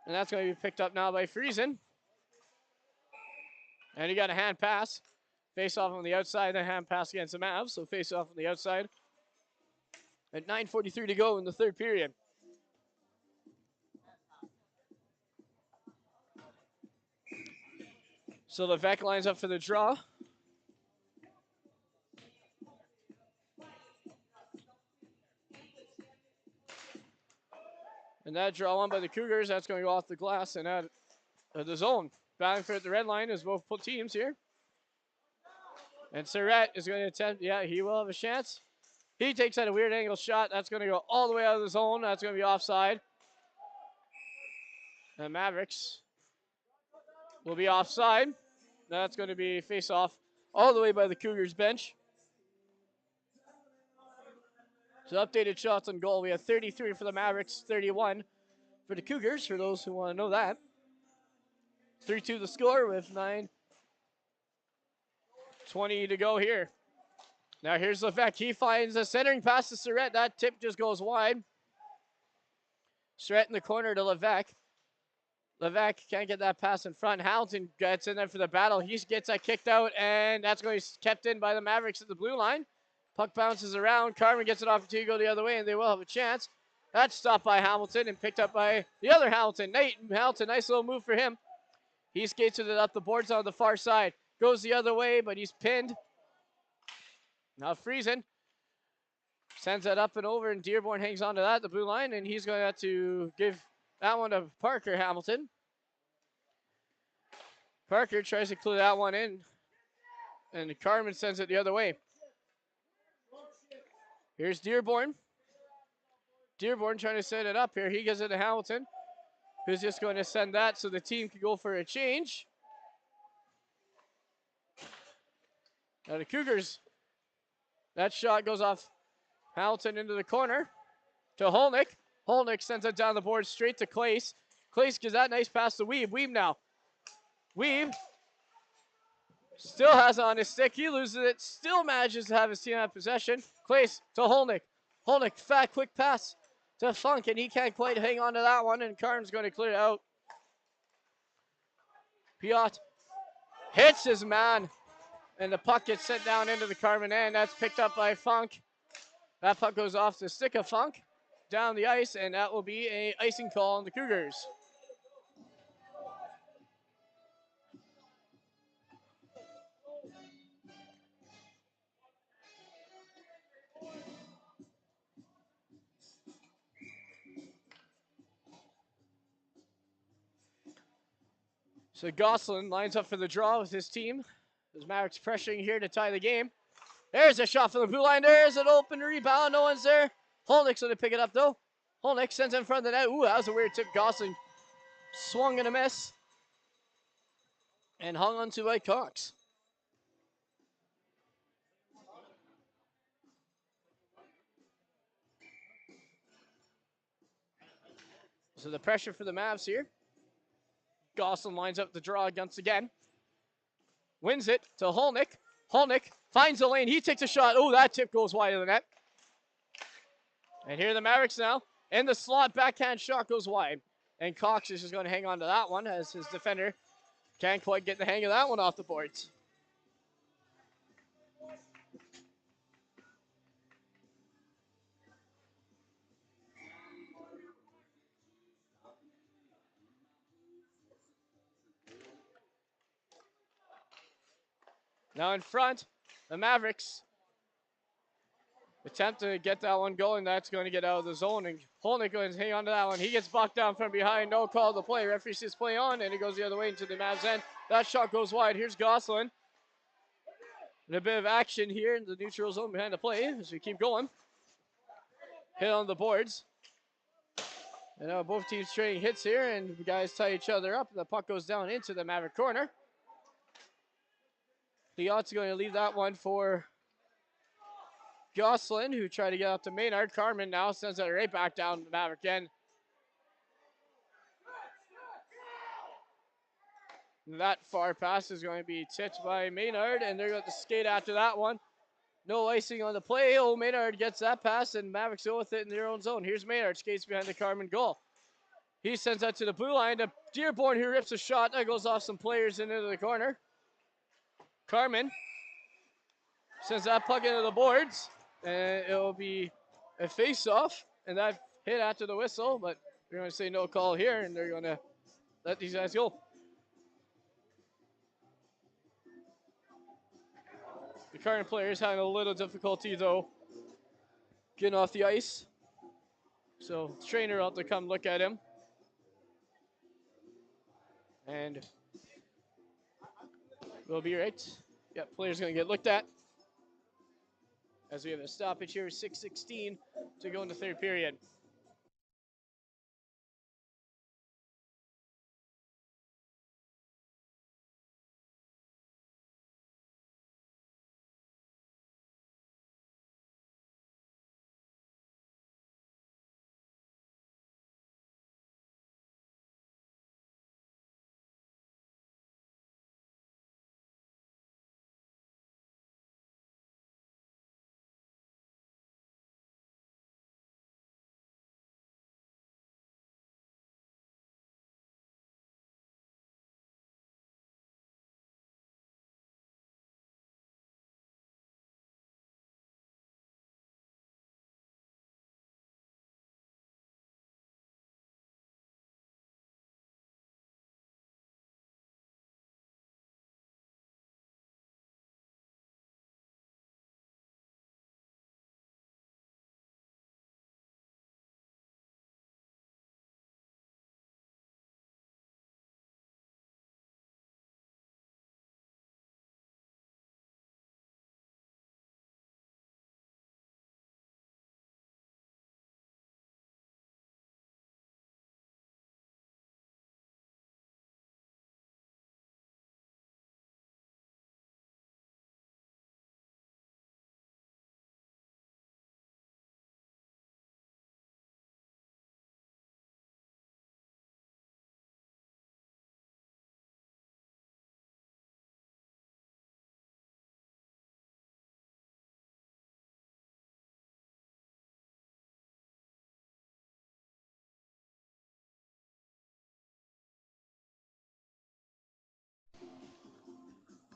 And that's going to be picked up now by Friesen. And he got a hand pass. Face off on the outside, then hand pass against the Mavs. So face off on the outside. At 9:43 to go in the third period. So Levesque lines up for the draw. And that draw won by the Cougars. That's going to go off the glass and out of the zone. Battling for the red line is both teams here. And Surratt is going to attempt, yeah, he will have a chance. He takes out a weird angle shot. That's going to go all the way out of the zone. That's going to be offside. And Mavericks will be offside. That's going to be face off all the way by the Cougars bench. So updated shots on goal. We have 33 for the Mavericks, 31 for the Cougars, for those who want to know that. 3-2 the score with 9:20 to go here. Now here's Levesque. He finds a centering pass to Surratt. That tip just goes wide. Surratt in the corner to Levesque. Levesque can't get that pass in front. Hamilton gets in there for the battle. He gets that kicked out, and that's going to be kept in by the Mavericks at the blue line. Puck bounces around. Carman gets an opportunity to go the other way, and they will have a chance. That's stopped by Hamilton and picked up by the other Hamilton. Nate Hamilton, nice little move for him. He skates with it up the boards on the far side. Goes the other way, but he's pinned. Now Friesen sends that up and over, and Dearborn hangs on to that, the blue line, and he's going to have to give that one to Parker Hamilton. Parker tries to clue that one in, and Carman sends it the other way. Here's Dearborn. Dearborn trying to set it up here. He gives it to Hamilton, who's just going to send that so the team can go for a change. Now the Cougars, that shot goes off Hamilton into the corner to Holnick. Holnick sends it down the board straight to Clace. Clace gives that nice pass to Weeb. Weeb now. Weeb still has it on his stick. He loses it. Still manages to have his team have possession. Clace to Holnick. Holnick, fat, quick pass to Funk, and he can't quite hang on to that one, and Carman's going to clear it out. Piot hits his man, and the puck gets sent down into the Carman end. That's picked up by Funk. That puck goes off the stick of Funk down the ice, and that will be a icing call on the Cougars. So Gosselin lines up for the draw with his team. There's Mavericks pressuring here to tie the game. There's a shot from the blue line. There's an open rebound. No one's there. Holnick's going to pick it up, though. Holnick sends it in front of the net. Ooh, that was a weird tip. Gosselin swung and a miss. And hung on to by Cox. So the pressure for the Mavs here. Gosselin lines up the draw once again. Wins it to Holnick. Holnick finds the lane. He takes a shot. Oh, that tip goes wide of the net. And here are the Mavericks now. In the slot, backhand shot goes wide. And Cox is just going to hang on to that one as his defender Can't quite get the hang of that one off the boards. Now in front, the Mavericks attempt to get that one going. That's going to get out of the zone, and Holnick going to hang on to that one. He gets blocked down from behind. No call to play. Referee says play on, and it goes the other way into the Mavs end. That shot goes wide. Here's Gosselin. And a bit of action here in the neutral zone behind the play as we keep going. Hit on the boards. And now both teams trading hits here, and the guys tie each other up. The puck goes down into the Maverick corner. Leott's going to leave that one for Gosselin, who tried to get up to Maynard. Carman now sends it right back down to the Maverick end. That far pass is going to be tipped by Maynard, and they're going to skate after that one. No icing on the play. Oh, Maynard gets that pass, and Mavericks go with it in their own zone. Here's Maynard, skates behind the Carman goal. He sends that to the blue line to Dearborn, who rips a shot that goes off some players and into the corner. Carman sends that puck into the boards, and it'll be a face-off, and that hit after the whistle, but they're going to say no call here, and they're going to let these guys go. The current player is having a little difficulty, though, getting off the ice. So the trainer out to come look at him. And we'll be right. Yep, player's going to get looked at. As we have a stoppage here, 6:16 to go in the third period.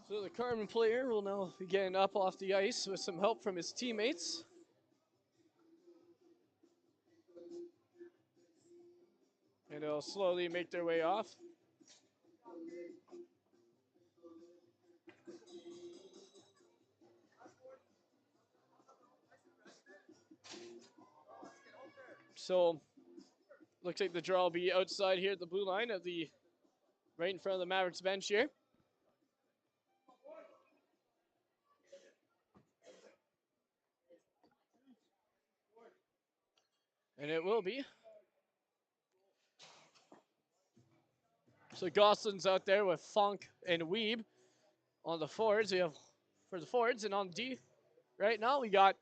So the Carman player will now be getting up off the ice with some help from his teammates. And they'll slowly make their way off. So looks like the draw will be outside here at the blue line of the right in front of the Mavericks bench here. And it will be. So Gosselin's out there with Funk and Weeb on the forwards. We have for the forwards, and on D right now we got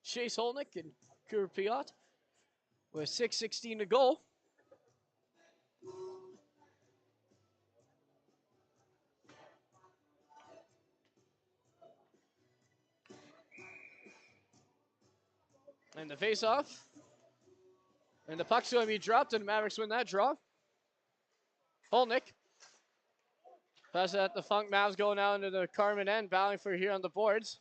Chase Holnick and Kurpiot with 6:16 to go. And the face-off. And the puck's going to be dropped, and the Mavericks win that draw. Holnick Pass it at the Funk. Mavs going out into the Carman end, battling for here on the boards.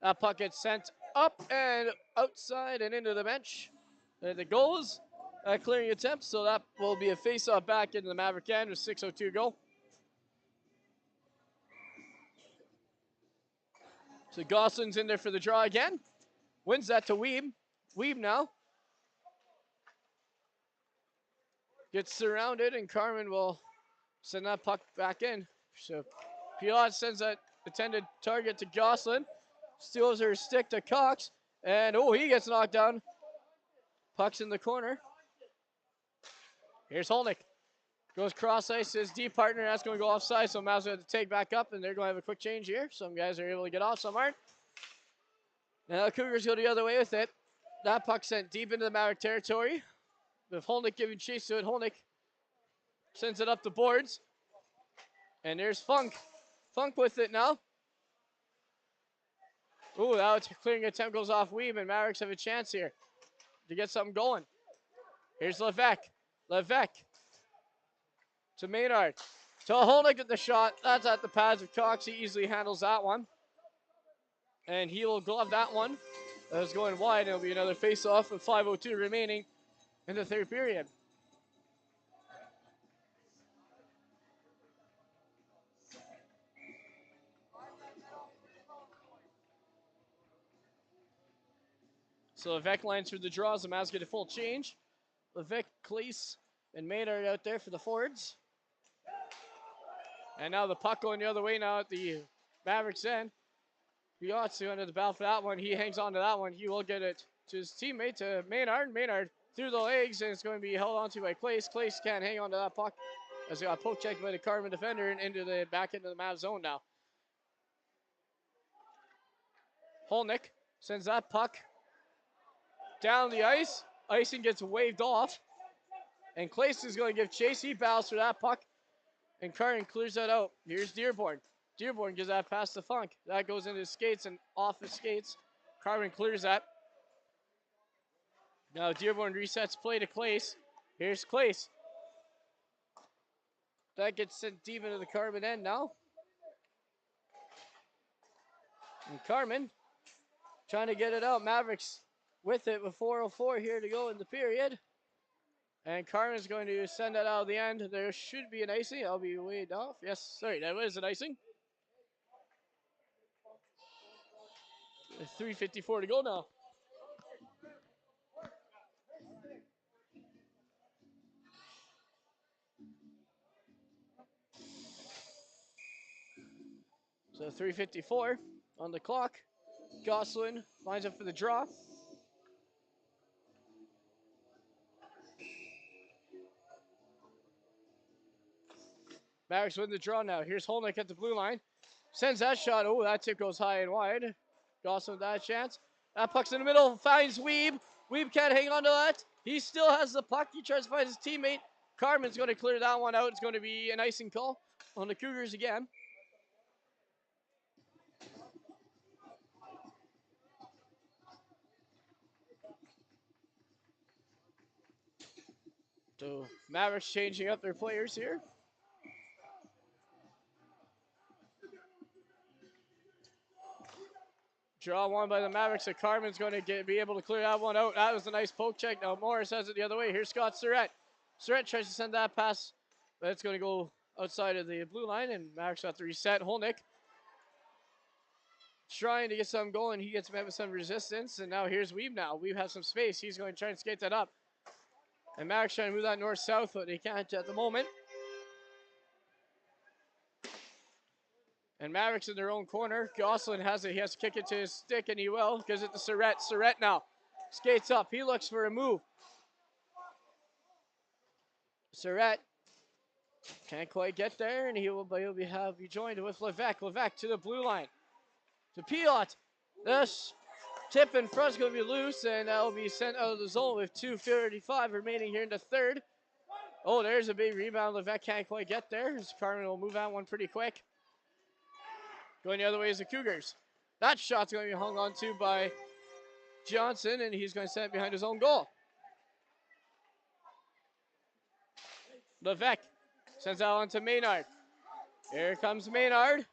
That puck gets sent up and outside and into the bench. And it goes. Clearing attempt, so that will be a face-off back into the Maverick end with 6:02 go. So Goslin's in there for the draw again. Wins that to Weeb. Weeb now gets surrounded, and Carman will send that puck back in. So Piot sends that intended target to Goslin. Steals her stick to Cox. And oh, he gets knocked down. Puck's in the corner. Here's Holnick. Goes cross ice, his D partner. That's going to go offside, so Mavs have to take back up, and they're going to have a quick change here. Some guys are able to get off, some aren't. Now the Cougars go the other way with it. That puck sent deep into the Maverick territory. With Holnick giving chase to it, Holnick sends it up the boards. And there's Funk. Funk with it now. Ooh, that clearing attempt goes off Weeb, and Mavericks have a chance here to get something going. Here's Levesque. Levesque to Maynard. To Holnick at the shot. That's at the pads of Cox. He easily handles that one. And he will glove that one. That was going wide. It'll be another face-off with 5:02 remaining in the third period. So Levesque lines for the draws. The Mavs get a full change. Levesque, Cleese, and Maynard out there for the forwards. And now the puck going the other way now at the Mavericks end. Biotsu under the battle for that one. He hangs on to that one. He will get it to his teammate, to Maynard. Maynard through the legs, and it's going to be held onto by Clace. Clace can't hang on to that puck as he got poke checked by the Carman defender and into the back into the Mavs zone now. Holnick sends that puck down the ice. Icing gets waved off. And Clace is going to give chase. He battles for that puck. And Carman clears that out. Here's Dearborn. Dearborn gives that pass to Funk. That goes into his skates and off his skates. Carman clears that. Now Dearborn resets play to Clace. Here's Clace. That gets sent deep into the Carman end now. And Carman trying to get it out. Mavericks with it with 4:04 here to go in the period. And Carman's going to send that out of the end. There should be an icing. I'll be weighed off. Yes, sorry, that was an icing. 3:54 to go now. So 3:54 on the clock. Goslin lines up for the draw. Mavericks win the draw now. Here's Holnick at the blue line. Sends that shot. Oh, that tip goes high and wide. Goslin with that chance. That puck's in the middle. Finds Weeb. Weeb can't hang on to that. He still has the puck. He tries to find his teammate. Carman's going to clear that one out. It's going to be an icing call on the Cougars again. So Mavericks changing up their players here. Draw one by the Mavericks. So Carman's going to be able to clear that one out. That was a nice poke check. Now Morris has it the other way. Here's Scott Surratt. Surratt tries to send that pass, but it's going to go outside of the blue line, and Mavericks have to reset. Holnick trying to get something going. He gets met with some resistance, and now here's Weeb now. Weeb has some space. He's going to try and skate that up. And Mavericks trying to move that north-south, but they can't at the moment. And Mavericks in their own corner. Goslin has it. He has to kick it to his stick, and he will. Gives it to Surratt. Surratt now skates up. He looks for a move. Surratt can't quite get there, and he will be joined with Levesque. Levesque to the blue line. To Piot. This tip in front is going to be loose, and that will be sent out of the zone with 2:35 remaining here in the third. Oh, there's a big rebound. Levesque can't quite get there. Carman will move that one pretty quick. Going the other way is the Cougars. That shot's going to be hung on to by Johnson, and he's going to send it behind his own goal. Levesque Sends that on to Maynard. Here comes Maynard.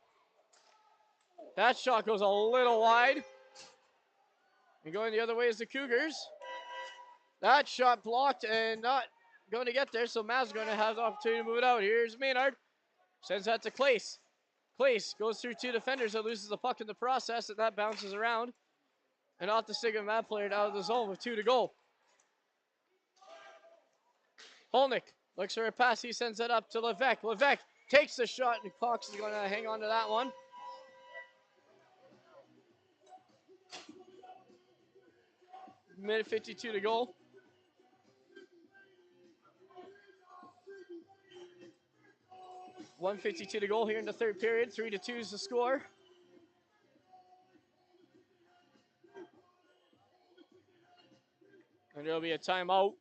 That shot goes a little wide. And going the other way is the Cougars. That shot blocked and not going to get there, so Mavs going to have the opportunity to move it out. Here's Maynard. Sends that to Clace. Clace goes through two defenders and loses the puck in the process, and that bounces around. And off the stick of Mav player out of the zone with 2 to go. Holnick looks for a pass. He sends it up to Levesque. Levesque takes the shot, and Cox is going to hang on to that one. Minute 52 to go. .152 to go here in the third period. 3-2 is the score. And there'll be a timeout.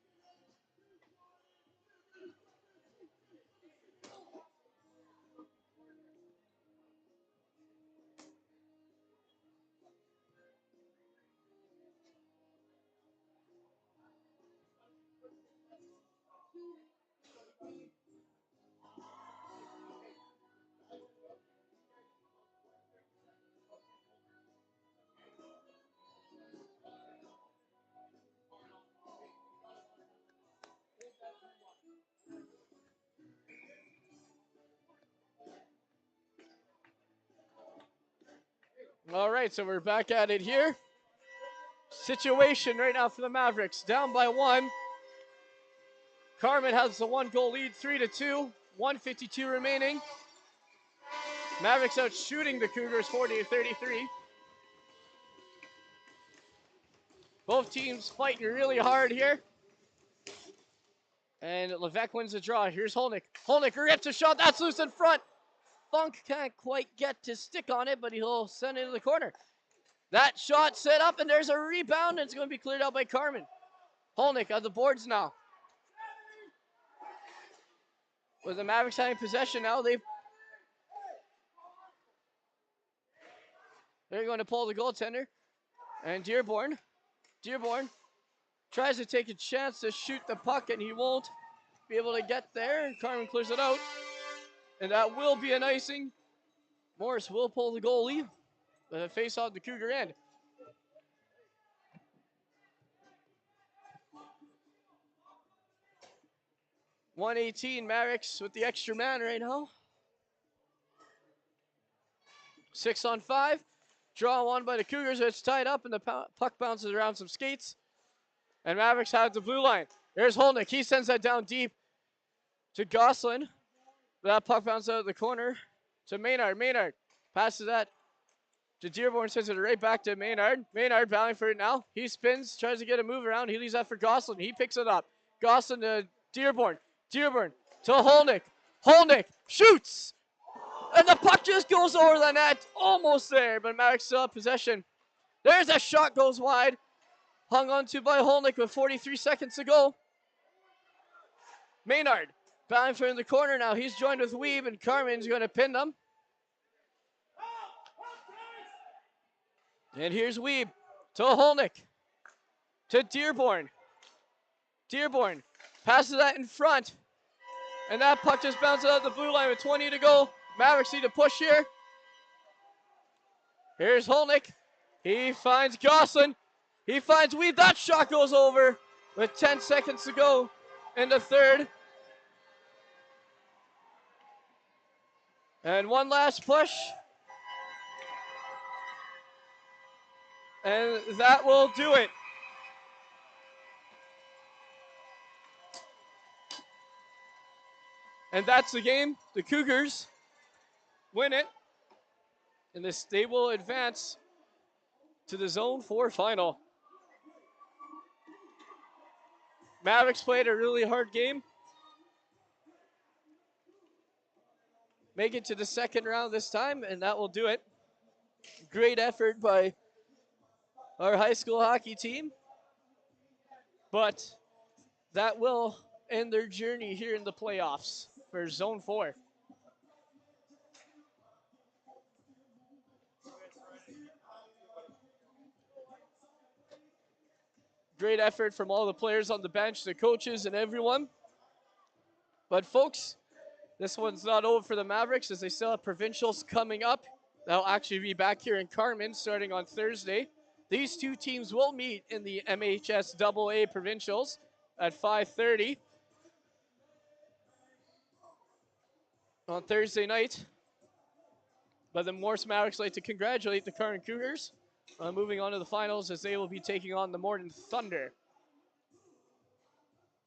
All right, so we're back at it here. Situation right now for the Mavericks. Down by 1. Carman has the 1-goal lead, 3-2. 1:52 remaining. Mavericks out shooting the Cougars 40-33. Both teams fighting really hard here. And Levesque wins the draw. Here's Holnick. Holnick rips a shot. That's loose in front. Funk can't quite get to stick on it, but he'll send it to the corner. That shot set up, and there's a rebound, and it's going to be cleared out by Carman. Holnick on the boards now. With the Mavericks having possession now, they're going to pull the goaltender. And Dearborn tries to take a chance to shoot the puck, and he won't be able to get there. And Carman clears it out. And that will be an icing. Morris will pull the goalie. The face off the Cougar end. .118 Mavericks with the extra man right now. 6-on-5. Draw one by the Cougars. It's tied up, and the puck bounces around some skates. And Mavericks have the blue line. There's Holnick. He sends that down deep to Gosselin. That puck bounces out of the corner to Maynard. Maynard passes that to Dearborn. Sends it right back to Maynard. Maynard battling for it now. He spins, tries to get a move around. He leaves that for Gosselin. He picks it up. Gosselin to Dearborn. Dearborn to Holnick. Holnick shoots! And the puck just goes over the net. Almost there, but Mavericks still have possession. There's a shot, goes wide. Hung on to by Holnick with 43 seconds to go. Maynard battling for in the corner now. He's joined with Weeb, and Carman's going to pin them. And here's Weeb to Holnick. To Dearborn. Dearborn passes that in front. And that puck just bounces out the blue line with 20 to go. Mavericks need to push here. Here's Holnick. He finds Gosselin. He finds Weed. That shot goes over with 10 seconds to go in the third. And one last push. And that will do it. And that's the game. The Cougars win it. And they will advance to the Zone 4 final. Mavericks played a really hard game. Make it to the second round this time, and that will do it. Great effort by our high school hockey team. But that will end their journey here in the playoffs for Zone 4. Great effort from all the players on the bench, the coaches, and everyone. But folks, This one's not over for the Mavericks as they still have provincials coming up. They'll actually be back here in Carman starting on Thursday. These two teams will meet in the MHS AA provincials at 5:30 on Thursday night. But the Morse Mavericks like to congratulate the Carman Cougars moving on to the finals as they will be taking on the Morton Thunder.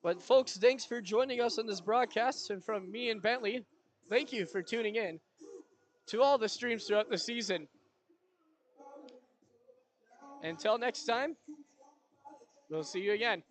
But folks, thanks for joining us on this broadcast. And from me and Bentley, thank you for tuning in to all the streams throughout the season. Until next time, we'll see you again.